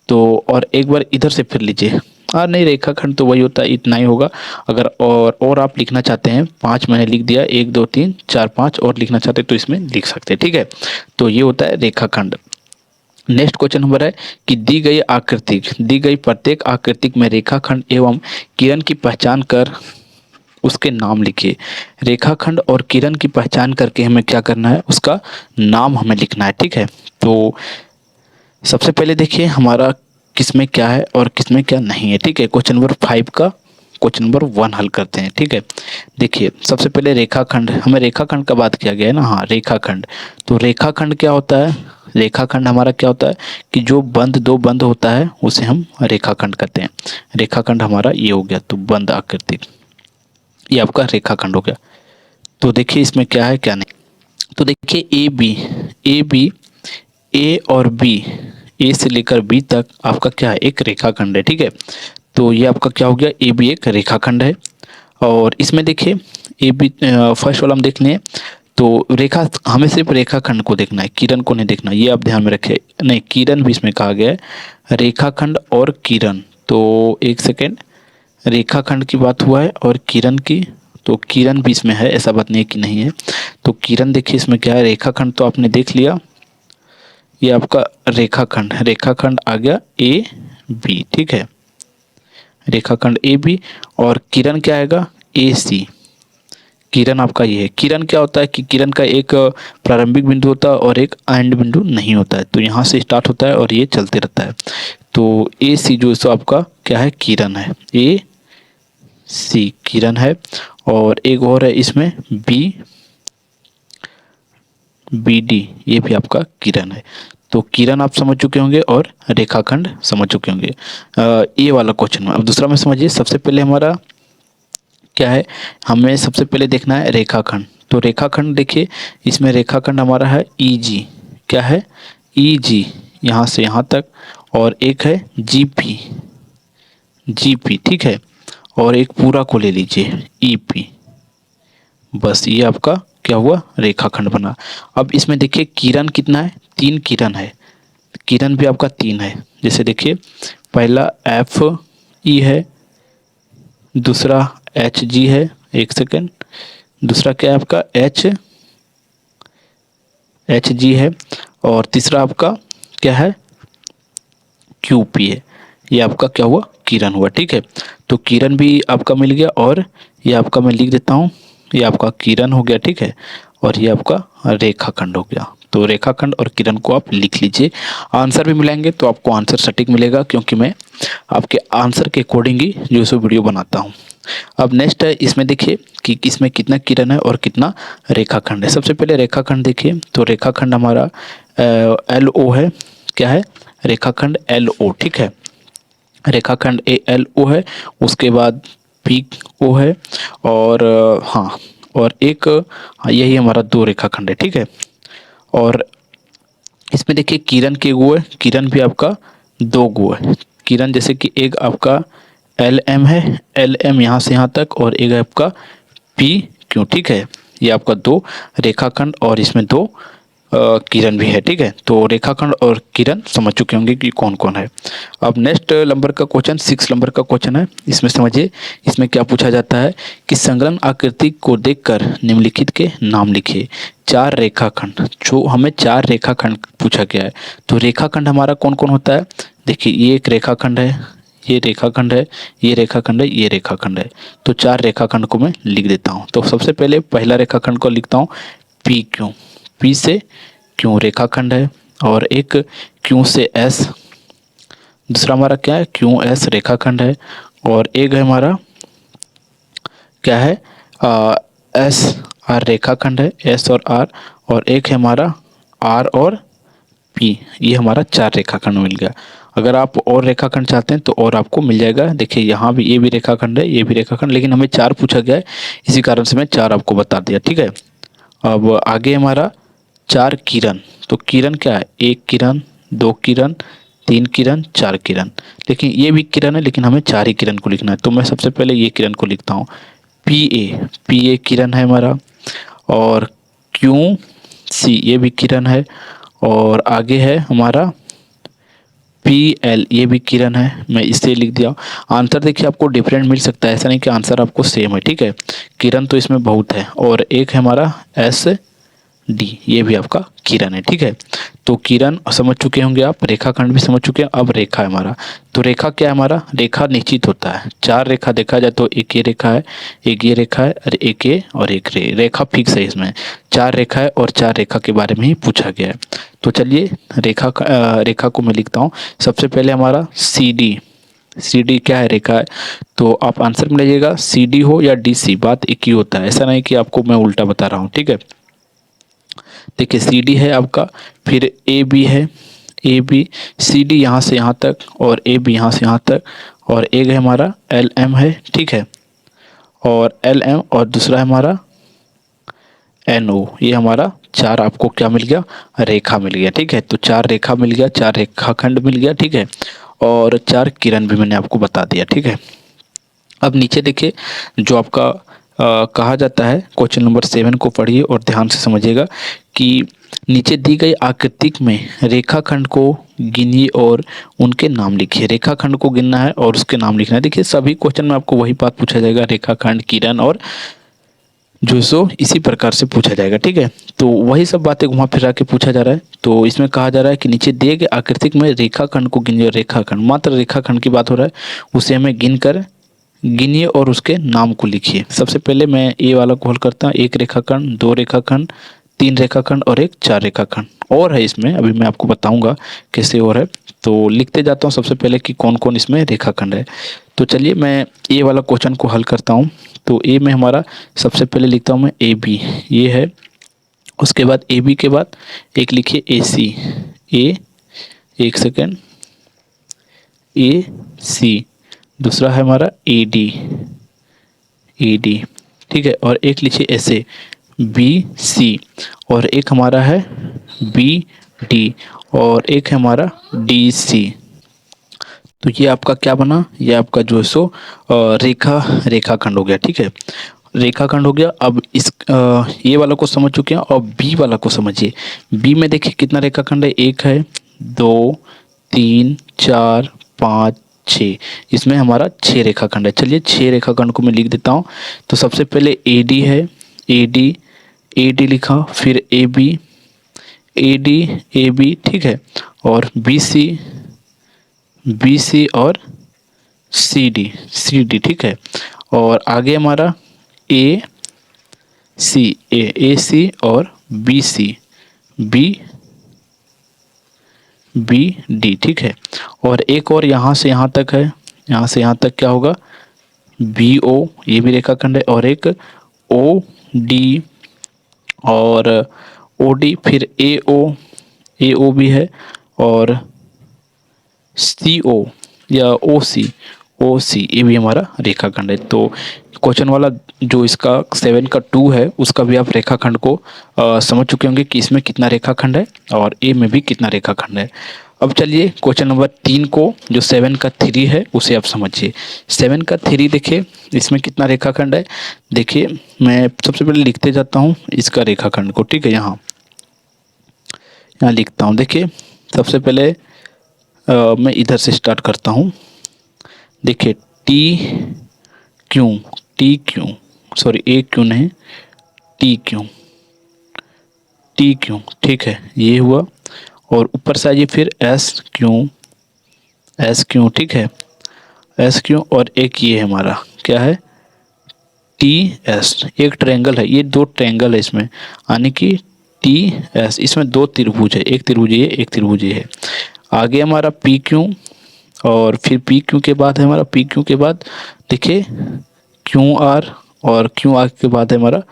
तो और एक बार इधर से फिर लीजिए, नहीं रेखाखंड तो वही होता है, इतना ही होगा। अगर और आप लिखना चाहते हैं, 5 मैंने लिख दिया, 1 2 3 4 5 और लिखना चाहते हैं तो इसमें लिख सकते हैं, ठीक है। तो ये होता है रेखाखंड। नेक्स्ट क्वेश्चन नंबर है कि दी गई प्रत्येक आकृतिक में रेखाखंड एवं किरण की पहचान कर उसके नाम लिखिए। रेखाखंड और किरण की पहचान करके हमें क्या करना है, उसका नाम हमें लिखना है, ठीक है। तो सबसे पहले देखिए हमारा किसमें क्या है और किसमें क्या नहीं है, ठीक है। क्वेश्चन नंबर 5 का क्वेश्चन नंबर 1 हल करते हैं, ठीक है। देखिए सबसे पहले रेखाखंड, हमें रेखाखंड का बात किया गया है ना, हाँ रेखाखंड। तो रेखाखंड क्या होता है, रेखाखंड हमारा क्या होता है कि जो दो बंद होता है उसे हम रेखाखंड कहते हैं। रेखाखंड हमारा ये हो गया, तो बंद आकृति, ये आपका रेखाखंड हो गया। तो देखिए इसमें क्या है क्या नहीं। तो देखिए ए बी ए और बी, ए से लेकर बी तक आपका क्या है, एक रेखाखंड है, ठीक है। तो ये आपका क्या हो गया, ए बी एक रेखाखंड है। और इसमें देखिए ए बी फर्स्ट वाला हम देख लें, तो रेखा हमें सिर्फ रेखाखंड को देखना है, किरण को नहीं देखना, ये आप ध्यान में रखें। नहीं, किरण भी इसमें कहा गया है, रेखाखंड और किरण। तो एक सेकेंड, रेखाखंड की बात हुआ है और किरण की, तो किरण भी इसमें है, ऐसा बात नहीं है कि नहीं है। तो किरण देखिए इसमें क्या है, रेखाखंड तो आपने देख लिया, ये आपका रेखाखंड आ गया ए बी, ठीक है। रेखाखंड ए बी और किरण क्या आएगा, ए सी। किरण आपका ये है। किरण क्या होता है कि किरण का एक प्रारंभिक बिंदु होता है और एक एंड बिंदु नहीं होता है, तो यहाँ से स्टार्ट होता है और ये चलते रहता है। तो ए सी जो सो आपका क्या है, किरण है, ए सी किरण है। और एक और है इसमें बी डी, ये भी आपका किरण है। तो किरण आप समझ चुके होंगे और रेखाखंड समझ चुके होंगे। ये वाला क्वेश्चन में अब दूसरा में समझिए। सबसे पहले हमारा क्या है, हमें सबसे पहले देखना है रेखाखंड। तो रेखाखंड देखिए, इसमें रेखाखंड हमारा है ई जी, क्या है, ई जी, यहाँ से यहाँ तक। और एक है जी पी, ठीक है। और एक पूरा को ले लीजिए ई पी, बस ये आपका क्या हुआ, रेखाखंड बना। अब इसमें देखिए किरण कितना है, 3 किरण है, किरण भी आपका 3 है। जैसे देखिए पहला एफ ई है, दूसरा एच जी है, एक सेकेंड, दूसरा क्या है आपका एच जी है, और तीसरा आपका क्या है, क्यू पी है। ये आपका क्या हुआ, किरण हुआ, ठीक है। तो किरण भी आपका मिल गया और ये आपका मैं लिख देता हूँ, ये आपका किरण हो गया, ठीक है। और ये आपका रेखाखंड हो गया। तो रेखाखंड और किरण को आप लिख लीजिए। आंसर भी मिलेंगे तो आपको आंसर सटीक मिलेगा, क्योंकि मैं आपके आंसर के अकॉर्डिंग ही जो सो वीडियो बनाता हूँ। अब नेक्स्ट है, इसमें देखिए कि इसमें कितना किरण है और कितना रेखाखंड है। सबसे पहले रेखाखंड देखिए, तो रेखाखंड हमारा एल ओ है, क्या है, रेखाखंड एल ओ, ठीक है। रेखाखंड ए एल ओ है, उसके बाद पी ओ है, और हाँ, और एक यही हमारा 2 रेखाखंड है, ठीक है। और इसमें देखिए किरण के गो है, किरण भी आपका 2 गो है। किरण जैसे कि एक आपका एल एम है, एल एम यहाँ से यहाँ तक, और एक है आपका पी क्यू, ठीक है। ये आपका 2 रेखाखंड और इसमें 2 किरण भी है, ठीक है। तो रेखाखंड और किरण समझ चुके होंगे कि कौन कौन है। अब नेक्स्ट नंबर का क्वेश्चन 6 नंबर का क्वेश्चन है। इसमें समझिए, इसमें क्या पूछा जाता है कि संलग्न आकृति को देखकर निम्नलिखित के नाम लिखिए। 4 रेखाखंड, जो हमें 4 रेखाखंड पूछा गया है। तो रेखाखंड हमारा कौन कौन होता है, देखिए ये एक रेखाखंड है, ये रेखाखंड है, ये रेखाखंड है, ये रेखाखंड है। तो 4 रेखाखंड को मैं लिख देता हूँ। तो सबसे पहले पहला रेखाखंड को लिखता हूँ पी क्यू, पी से क्यू रेखाखंड है, और एक क्यू से एस, दूसरा हमारा क्या है, क्यू एस रेखाखंड है, और एक है हमारा क्या है, एस आर रेखाखंड है, एस और आर, और एक है हमारा आर और पी। ये हमारा 4 रेखाखंड मिल गया। अगर आप और रेखाखंड चाहते हैं तो और आपको मिल जाएगा। देखिए यहाँ भी ये भी रेखाखंड है, ये भी रेखाखंड, लेकिन हमें 4 पूछा गया है, इसी कारण से मैं 4 आपको बता दिया, ठीक है। अब आगे हमारा 4 किरण। तो किरण क्या है, 1 किरण, 2 किरण, 3 किरण, 4 किरण। लेकिन ये भी किरण है लेकिन हमें 4 ही किरण को लिखना है, तो मैं सबसे पहले ये किरण को लिखता हूँ। पी ए किरण है हमारा, और क्यू सी ये भी किरण है, और आगे है हमारा PL ये भी किरण है, मैं इसे लिख दिया। आंसर देखिए आपको डिफरेंट मिल सकता है, ऐसा नहीं कि आंसर आपको सेम है, ठीक है। किरण तो इसमें बहुत है, और एक है हमारा SD ये भी आपका किरण है, ठीक है। तो किरण समझ चुके होंगे आप, रेखाखंड भी समझ चुके हैं। अब रेखा है हमारा, तो रेखा क्या है हमारा, रेखा निश्चित होता है। 4 रेखा देखा जाए तो एक ये रेखा है, एक ये रेखा है, और एक ये, और एक रेखा फिक्स है। इसमें 4 रेखा है और 4 रेखा के बारे में ही पूछा गया है। तो चलिए रेखा को मैं लिखता हूँ। सबसे पहले हमारा CD क्या है, रेखा है। तो आप आंसर में लीजिएगा CD हो या DC, बात एक ही होता है, ऐसा नहीं कि आपको मैं उल्टा बता रहा हूँ, ठीक है। देखिए CD है आपका, फिर AB है, AB CD यहाँ से यहाँ तक, और AB यहाँ से यहाँ तक, और एक है हमारा LM है, ठीक है। और LM, और दूसरा है हमारा NO। ये हमारा 4 आपको क्या मिल गया, रेखा मिल गया, ठीक है। तो 4 रेखा मिल गया, 4 रेखाखंड मिल गया, ठीक है। और 4 किरण भी मैंने आपको बता दिया, ठीक है। अब नीचे देखिए, जो आपका कहा जाता है, क्वेश्चन नंबर 7 को पढ़िए और ध्यान से समझिएगा कि नीचे दी गई आकृतिक में रेखाखंड को गिनिए और उनके नाम लिखिए। रेखाखंड को गिनना है और उसके नाम लिखना है। देखिए सभी क्वेश्चन में आपको वही बात पूछा जाएगा, रेखाखंड, किरण और जो सो इसी प्रकार से पूछा जाएगा, ठीक है। तो वही सब बातें घुमा फिरा के पूछा जा रहा है। तो इसमें कहा जा रहा है कि नीचे दिए गए आकृतिक में रेखाखंड को गिनिए। रेखाखंड, मात्र रेखाखंड की बात हो रहा है, उसे हमें गिनिए और उसके नाम को लिखिए। सबसे पहले मैं ए वाला को हल करता हूँ। 1 रेखाखंड, 2 रेखाखंड, 3 रेखाखंड और एक 4 रेखाखंड। और है इसमें, अभी मैं आपको बताऊंगा कैसे और है। तो लिखते जाता हूँ सबसे पहले कि कौन कौन इसमें रेखाखंड है। तो चलिए मैं ए वाला क्वेश्चन को हल करता हूँ। तो ए में हमारा सबसे पहले लिखता हूँ मैं AB, ये है। उसके बाद AB के बाद एक लिखिए AC, एक सेकेंड, AC। दूसरा है हमारा AD, ठीक है। और एक लिखिए ऐसे BC, और एक हमारा है BD, और एक है हमारा DC। तो ये आपका क्या बना, ये आपका जो है सो रेखाखंड हो गया, ठीक है। रेखाखंड हो गया। अब इस ये वाला को समझ चुके हैं, और बी वाला को समझिए। बी में देखिए कितना रेखाखंड है, 1 है, 2, 3, 4, 5, 6। इसमें हमारा 6 रेखाखंड है। चलिए 6 रेखाखंड को मैं लिख देता हूँ। तो सबसे पहले AD है, AD लिखा, फिर AB, ठीक है। और BC और CD, ठीक है। और आगे हमारा AC और BD, ठीक है। और एक और यहाँ से यहाँ तक है, यहाँ से यहाँ तक क्या होगा, BO, ये भी रेखाखंड है। और एक OD और OD, फिर AO भी है, और CO या OC ये भी हमारा रेखाखंड है। तो क्वेश्चन वाला जो इसका 7 का 2 है, उसका भी आप रेखाखंड को समझ चुके होंगे कि इसमें कितना रेखाखंड है और ए में भी कितना रेखाखंड है। अब चलिए क्वेश्चन नंबर 3 को, जो 7 का 3 है, उसे आप समझिए। 7 का 3 देखिए, इसमें कितना रेखाखंड है। देखिए मैं सबसे पहले लिखते जाता हूँ इसका रेखाखंड को, ठीक है। यहाँ लिखता हूँ। देखिए सबसे पहले मैं इधर से स्टार्ट करता हूँ। देखिए टी क्यू, सॉरी ए क्यू नहीं, टी क्यू, ठीक है, ये हुआ। और ऊपर से आइए फिर एस क्यू, ठीक है, एस क्यू। और एक ये हमारा क्या है, TS। एक ट्रायंगल है, ये 2 ट्रायंगल है इसमें, यानी कि TS। इसमें 2 त्रिभुज है, एक त्रिभुज ये, एक त्रिभुज ये है। आगे हमारा PQ, और फिर PQ के बाद है हमारा, PQ के बाद देखिए QR, और QR के बाद है हमारा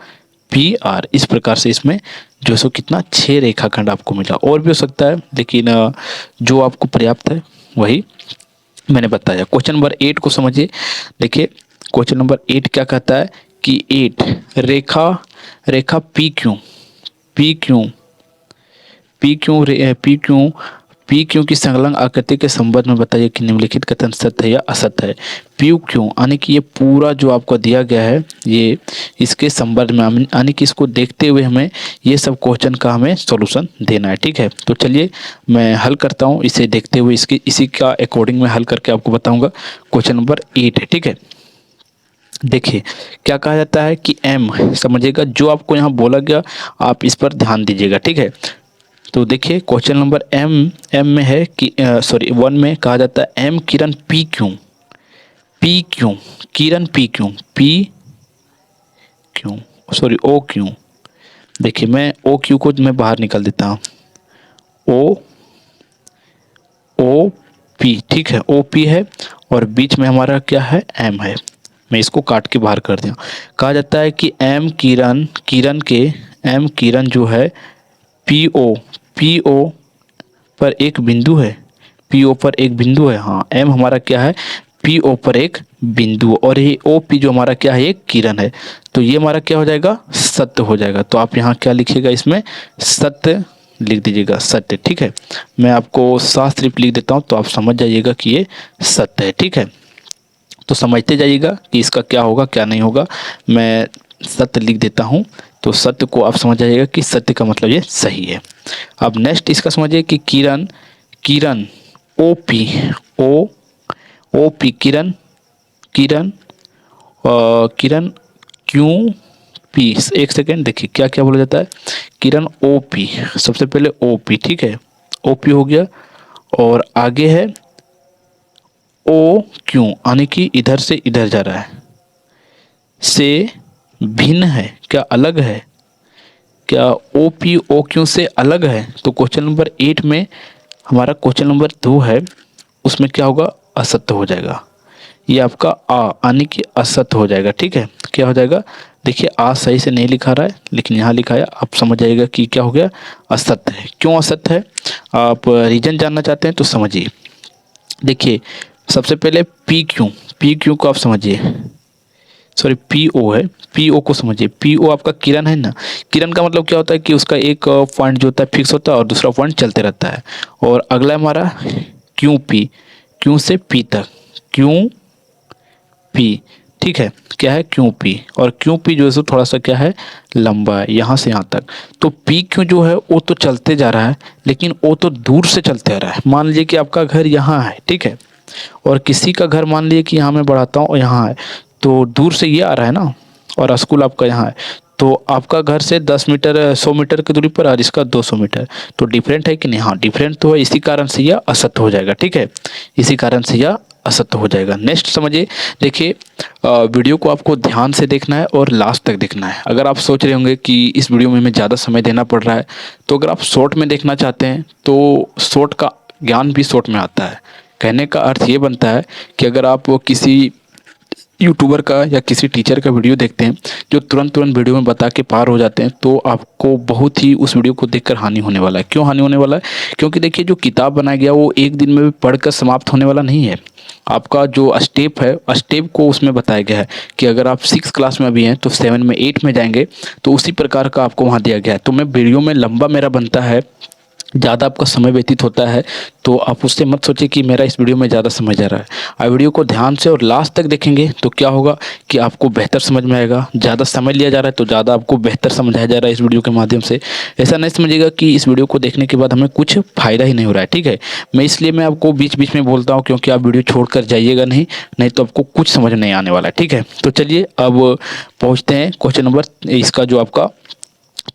PR। इस प्रकार से इसमें जो सो कितना 6 रेखाखंड आपको मिला। और भी हो सकता है, लेकिन जो आपको पर्याप्त है वही मैंने बताया। क्वेश्चन नंबर 8 को समझिए। देखिए क्वेश्चन नंबर 8 क्या कहता है कि 8 रेखा PQ पी क्यू की संलग्न आकृति के संबंध में बताइए कि निम्नलिखित कथन सत्य है या असत्य है। पी क्यू यानी कि ये पूरा जो आपको दिया गया है ये इसके संबंध में यानी कि इसको देखते हुए हमें ये सब क्वेश्चन का हमें सॉल्यूशन देना है। ठीक है, तो चलिए मैं हल करता हूँ इसे देखते हुए, इसी का अकॉर्डिंग मैं हल करके आपको बताऊंगा। क्वेश्चन नंबर 8 है। ठीक है, देखिए क्या कहा जाता है कि एम, समझिएगा जो आपको यहाँ बोला गया आप इस पर ध्यान दीजिएगा। ठीक है, तो देखिए क्वेश्चन नंबर एम में है कि सॉरी 1 में कहा जाता है एम किरण पी क्यों किरण ओ क्यों। देखिए मैं ओ क्यू को मैं बाहर निकाल देता हूँ, ओ पी। ठीक है, ओ पी है और बीच में हमारा क्या है, एम है। मैं इसको काट के बाहर कर दिया। कहा जाता है कि एम किरण जो है पीओ पर एक बिंदु है, पीओ पर एक बिंदु है। हाँ, एम हमारा क्या है, पीओ पर एक बिंदु, और ये ओ पी जो हमारा क्या है, एक किरण है। तो ये हमारा क्या हो जाएगा, सत्य हो जाएगा। तो आप यहाँ क्या लिखिएगा, इसमें सत्य लिख दीजिएगा, सत्य। ठीक है, मैं आपको साफ सिर्फ लिख देता हूँ तो आप समझ जाइएगा कि ये सत्य है। ठीक है, तो समझते जाइएगा कि इसका क्या होगा क्या नहीं होगा। मैं सत्य लिख देता हूँ तो सत्य को आप समझ जाइएगा कि सत्य का मतलब ये सही है। अब नेक्स्ट इसका समझिए कि किरण ओपी किरण किरण क्यों पी। एक सेकेंड, देखिए क्या क्या बोला जाता है, किरण ओपी, सबसे पहले ओपी। ठीक है, ओपी हो गया और आगे है ओ क्यों, यानी कि इधर से इधर जा रहा है, से भिन्न है क्या, अलग है क्या, ओ पी ओ क्यों से अलग है। तो क्वेश्चन नंबर 8 में हमारा क्वेश्चन नंबर 2 है, उसमें क्या होगा, असत्य हो जाएगा। ये आपका यानी कि असत्य हो जाएगा। ठीक है, क्या हो जाएगा, देखिए सही से नहीं लिखा रहा है लेकिन यहाँ लिखा है, आप समझ जाइएगा कि क्या हो गया, असत्य है। क्यों असत्य है, आप रीजन जानना चाहते हैं तो समझिए। देखिए सबसे पहले पी क्यू को आप समझिए, सॉरी पी ओ है, पी ओ को समझिए। पी ओ आपका किरण है ना, किरण का मतलब क्या होता है कि उसका एक पॉइंट जो होता है फिक्स होता है और दूसरा पॉइंट चलते रहता है। और अगला हमारा क्यू से पी तक, क्यू पी। ठीक है, क्या है, क्यू पी, और क्यू पी जो है सो थोड़ा सा क्या है, लंबा है यहाँ से यहाँ तक। तो पी क्यू जो है वो तो चलते जा रहा है लेकिन वो तो दूर से चलते आ रहा है। मान लीजिए कि आपका घर यहाँ है, ठीक है, और किसी का घर मान लीजिए कि यहाँ मैं बढ़ाता हूँ और यहाँ है, तो दूर से ये आ रहा है ना, और स्कूल आपका यहाँ है, तो आपका घर से 10 मीटर 100 मीटर की दूरी पर और इसका 200 मीटर, तो डिफरेंट है कि नहीं, हाँ डिफरेंट तो है, इसी कारण से यह असत्य हो जाएगा। ठीक है, इसी कारण से यह असत्य हो जाएगा। नेक्स्ट समझिए, देखिए वीडियो को आपको ध्यान से देखना है और लास्ट तक देखना है। अगर आप सोच रहे होंगे कि इस वीडियो में हमें ज़्यादा समय देना पड़ रहा है, तो अगर आप शॉर्ट में देखना चाहते हैं तो शॉर्ट का ज्ञान भी शॉर्ट में आता है। कहने का अर्थ ये बनता है कि अगर आप किसी यूट्यूबर का या किसी टीचर का वीडियो देखते हैं जो तुरंत वीडियो में बता के पार हो जाते हैं, तो आपको बहुत ही उस वीडियो को देखकर हानि होने वाला है। क्यों हानि होने वाला है, क्योंकि देखिए जो किताब बनाया गया वो एक दिन में भी पढ़कर समाप्त होने वाला नहीं है। आपका जो स्टेप है, स्टेप को उसमें बताया गया है कि अगर आप 6 क्लास में अभी हैं तो 7 में 8 में जाएंगे, तो उसी प्रकार का आपको वहाँ दिया गया है। तो मैं वीडियो में लंबा मेरा बनता है, ज़्यादा आपका समय व्यतीत होता है, तो आप उससे मत सोचिए कि मेरा इस वीडियो में ज़्यादा समझ आ रहा है। आप वीडियो को ध्यान से और लास्ट तक देखेंगे तो क्या होगा कि आपको बेहतर समझ में आएगा। ज़्यादा समय लिया जा रहा है तो ज़्यादा आपको बेहतर समझाया जा रहा है इस वीडियो के माध्यम से। ऐसा नहीं समझिएगा कि इस वीडियो को देखने के बाद हमें कुछ फ़ायदा ही नहीं हो रहा है। ठीक है, मैं आपको बीच बीच में बोलता हूँ क्योंकि आप वीडियो छोड़ कर जाइएगा नहीं तो आपको कुछ समझ नहीं आने वाला है। ठीक है, तो चलिए अब पहुँचते हैं क्वेश्चन नंबर इसका जो आपका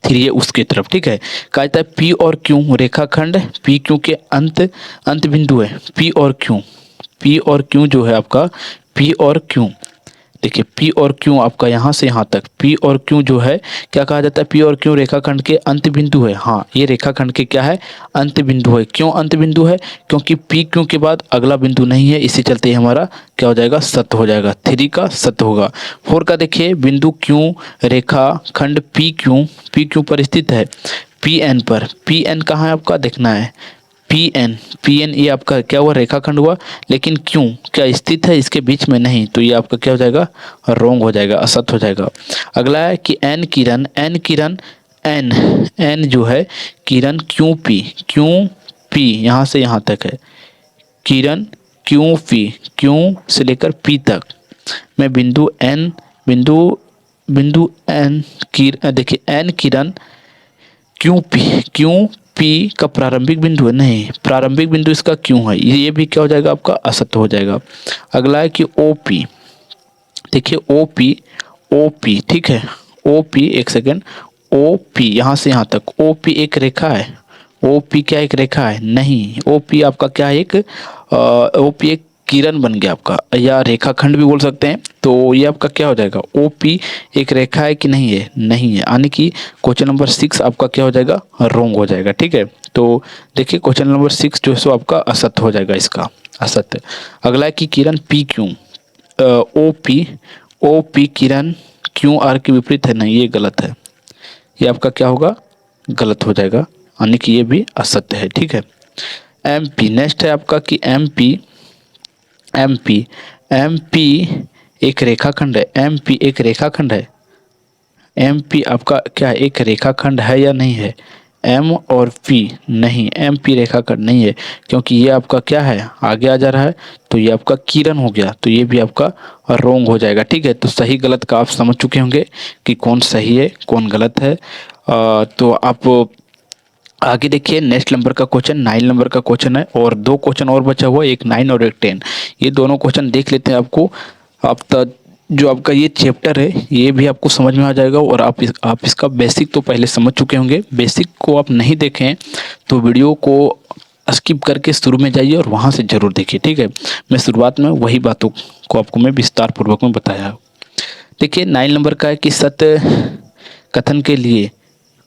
3 है उसकी तरफ। ठीक है, कहा जाता है पी और क्यू रेखाखंड पी क्यू के अंत बिंदु है। पी और क्यू जो है आपका, पी और क्यू, देखिए पी और क्यू आपका यहाँ से यहाँ तक, पी और क्यू जो है क्या कहा जाता है, पी और क्यू रेखाखंड के अंत बिंदु है। हाँ, ये रेखाखंड के क्या है, अंत बिंदु है। क्यों अंत बिंदु है, क्योंकि पी क्यू के बाद अगला बिंदु नहीं है, इसी चलते हमारा क्या हो जाएगा, सत्य हो जाएगा। 3 का सत्य होगा। 4 का देखिए बिंदु क्यू रेखाखंड पी क्यू पर स्थित है, पी एन पर। पी एन कहाँ है आपका, देखना है, पी एन ये आपका क्या हुआ, रेखाखंड हुआ, लेकिन क्यों क्या स्थित है इसके बीच में, नहीं, तो ये आपका क्या हो जाएगा, रोंग हो जाएगा, असत हो जाएगा। अगला है कि एन किरण एन जो है किरण क्यू पी यहाँ से यहाँ तक है, किरण क्यू पी, क्यू से लेकर पी तक मैं बिंदु एन, बिंदु एन देखिए एन किरण क्यू पी का प्रारंभिक बिंदु है, नहीं प्रारंभिक बिंदु इसका क्यों है, ये भी क्या हो जाएगा आपका असत्य हो जाएगा। अगला है कि ओ पी, देखिए ओ पी ठीक है, ओ पी एक सेकेंड, ओ पी यहाँ से यहाँ तक ओ पी एक रेखा है, ओ पी क्या एक रेखा है, नहीं ओ पी आपका क्या है एक ओ पी एक किरण बन गया आपका, या रेखाखंड भी बोल सकते हैं। तो ये आपका क्या हो जाएगा, ओ पी एक रेखा है कि नहीं है, नहीं है, यानी कि क्वेश्चन नंबर 6 आपका क्या हो जाएगा, रॉन्ग हो जाएगा। ठीक है, तो देखिए क्वेश्चन नंबर 6 जो है सो आपका असत्य हो जाएगा, इसका असत्य। अगला है कि किरण पी क्यू, ओ पी किरण क्यू आर के विपरीत है, नहीं ये गलत है, ये आपका क्या होगा, गलत हो जाएगा, यानी कि ये भी असत्य है। ठीक है, एम पी नेक्स्ट है आपका कि एम पी एक रेखाखंड है, एम पी एक रेखाखंड है, एम पी आपका क्या एक रेखाखंड है या नहीं है, एम और पी नहीं, एम पी रेखाखंड नहीं है, क्योंकि ये आपका क्या है आगे आ जा रहा है, तो ये आपका किरण हो गया, तो ये भी आपका रोंग हो जाएगा। ठीक है, तो सही गलत का आप समझ चुके होंगे कि कौन सही है कौन गलत है। तो आप आगे देखिए नेक्स्ट नंबर का क्वेश्चन 9 नंबर का क्वेश्चन है, और 2 क्वेश्चन और बचा हुआ है, एक 9 और एक 10। ये दोनों क्वेश्चन देख लेते हैं, आपको आप जो आपका ये चैप्टर है ये भी आपको समझ में आ जाएगा, और आप इसका बेसिक तो पहले समझ चुके होंगे। बेसिक को आप नहीं देखें तो वीडियो को स्किप करके शुरू में जाइए और वहाँ से ज़रूर देखिए। ठीक है, मैं शुरुआत में वही बातों को आपको मैं विस्तार पूर्वक में बताया। देखिए 9 नंबर का है कि सत्य कथन के लिए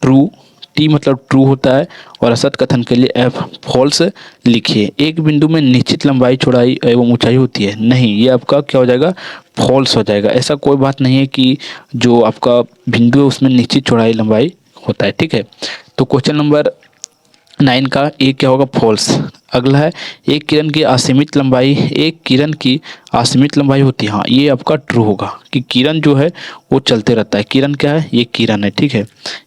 ट्रू, टी मतलब ट्रू होता है, और असत कथन के लिए एफ फॉल्स लिखिए। एक बिंदु में निश्चित लंबाई चौड़ाई एवं ऊंचाई होती है, नहीं ये आपका क्या हो जाएगा, फॉल्स हो जाएगा। ऐसा कोई बात नहीं है कि जो आपका बिंदु है उसमें निश्चित चौड़ाई लंबाई होता है। ठीक है, तो क्वेश्चन नंबर 9 का ए क्या होगा, फॉल्स। अगला है एक किरण की असीमित लंबाई, एक किरण की असीमित लंबाई होती है, हाँ ये आपका ट्रू होगा कि किरण जो है वो चलते रहता है। किरण क्या है, ये किरण है। ठीक है,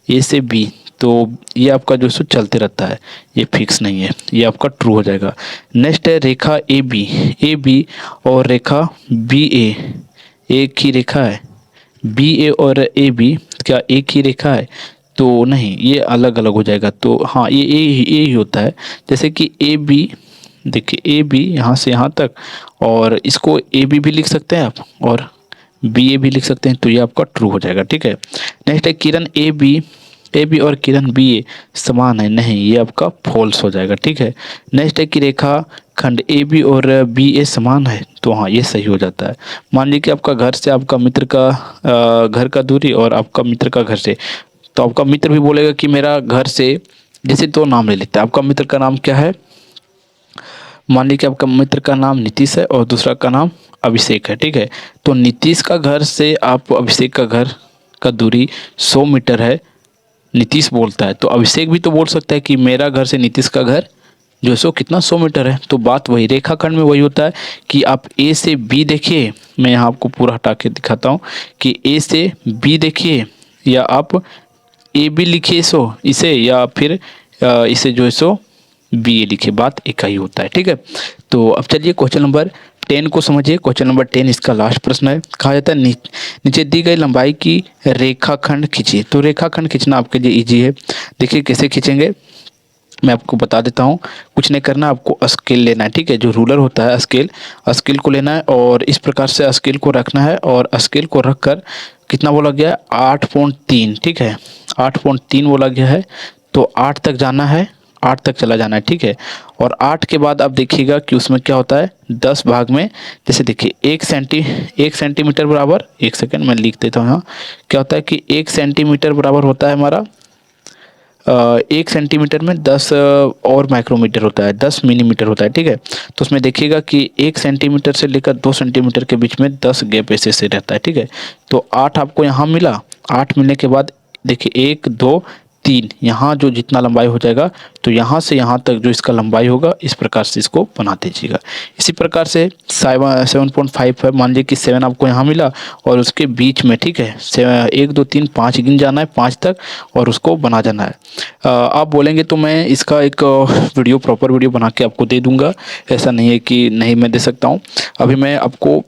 ए से बी, तो ये आपका जो है चलते रहता है, ये फिक्स नहीं है, ये आपका ट्रू हो जाएगा। नेक्स्ट है रेखा ए बी और रेखा बी ए, एक ही रेखा है, बी ए और ए बी क्या एक ही रेखा है, तो नहीं ये अलग अलग हो जाएगा। तो हाँ ये ए ही होता है, जैसे कि ए बी, देखिए ए बी यहाँ से यहाँ तक, और इसको ए बी भी लिख सकते हैं आप, और बी ए भी लिख सकते हैं, तो ये आपका ट्रू हो जाएगा। ठीक है, नेक्स्ट है किरण ए बी और किरण बी ए समान है, नहीं ये आपका फॉल्स हो जाएगा। ठीक है, नेक्स्ट है कि रेखा खंड ए बी और बी ए समान है, तो हाँ ये सही हो जाता है। मान लीजिए कि आपका घर से आपका मित्र का घर का दूरी और आपका मित्र का घर से, तो आपका मित्र भी बोलेगा कि मेरा घर से, जैसे 2 नाम ले लेते हैं, आपका मित्र का नाम क्या है, मान लीजिए कि आपका मित्र का नाम नीतीश है और दूसरा का नाम अभिषेक है। ठीक है, तो नीतीश का घर से आप अभिषेक का घर का दूरी 100 मीटर है, नीतीश बोलता है, तो अभिषेक भी तो बोल सकता है कि मेरा घर से नीतीश का घर जो सो कितना 100 मीटर है। तो बात वही रेखाखंड में वही होता है कि आप ए से बी देखिए, मैं यहाँ आपको पूरा हटा के दिखाता हूँ कि ए से बी देखिए, या आप ए बी लिखिए इसे, या फिर इसे जो है सो बी ए लिखिए, बात एक ही होता है। ठीक है, तो अब चलिए क्वेश्चन नंबर 10 को समझिए। क्वेश्चन नंबर 10 इसका लास्ट प्रश्न है। कहा जाता है नीचे दी गई लंबाई की रेखाखंड खींचिए। तो रेखाखंड खींचना आपके लिए इजी है। देखिए कैसे खींचेंगे, मैं आपको बता देता हूँ। कुछ नहीं करना, आपको स्केल लेना है। ठीक है, जो रूलर होता है स्केल को लेना है, और इस प्रकार से स्केल को रखना है, और स्केल को रख कर कितना बोला गया, 8.3। ठीक है, 8.3 बोला गया है, तो 8 तक जाना है, 8 तक चला जाना है। ठीक है, और 8 के बाद आप देखिएगा कि उसमें क्या होता है, 10 भाग में, जैसे देखिए 1 सेंटीमीटर बराबर, 1 सेकेंड मैं लिख देता हूँ यहाँ, क्या होता है कि 1 सेंटीमीटर बराबर होता है हमारा 1 सेंटीमीटर में 10 और माइक्रोमीटर होता है, 10 मिलीमीटर होता है। ठीक है, तो उसमें देखिएगा कि 1 सेंटीमीटर से लेकर 2 सेंटीमीटर के बीच में 10 गैप ऐसे रहता है। ठीक है, तो 8 आपको यहाँ मिला, 8 मिलने के बाद देखिए 1 2 3 यहाँ जो जितना लंबाई हो जाएगा तो यहाँ से यहाँ तक जो इसका लंबाई होगा इस प्रकार से इसको बना दीजिएगा। इसी प्रकार से 7.5 है, मान लीजिए कि 7 आपको यहाँ मिला और उसके बीच में, ठीक है, 1 2 3 5 गिन जाना है 5 तक और उसको बना जाना है। आप बोलेंगे तो मैं इसका एक वीडियो, प्रॉपर वीडियो बना के आपको दे दूँगा, ऐसा नहीं है कि नहीं मैं दे सकता हूँ। अभी मैं आपको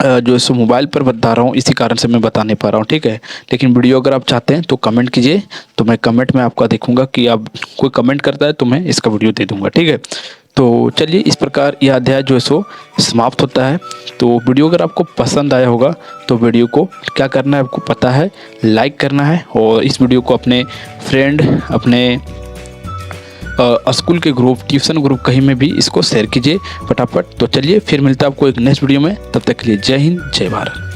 जो सो मोबाइल पर बता रहा हूँ, इसी कारण से मैं बता नहीं पा रहा हूँ, ठीक है। लेकिन वीडियो अगर आप चाहते हैं तो कमेंट कीजिए, तो मैं कमेंट में आपका देखूंगा कि आप कोई कमेंट करता है तो मैं इसका वीडियो दे दूंगा, ठीक है। तो चलिए, इस प्रकार यह अध्याय जो है सो समाप्त होता है। तो वीडियो अगर आपको पसंद आया होगा तो वीडियो को क्या करना है आपको पता है, लाइक करना है और इस वीडियो को अपने फ्रेंड, अपने स्कूल के ग्रुप, ट्यूशन ग्रुप, कहीं में भी इसको शेयर कीजिए फटाफट। तो चलिए फिर मिलता है आपको एक नेक्स्ट वीडियो में, तब तक के लिए जय हिंद, जय भारत।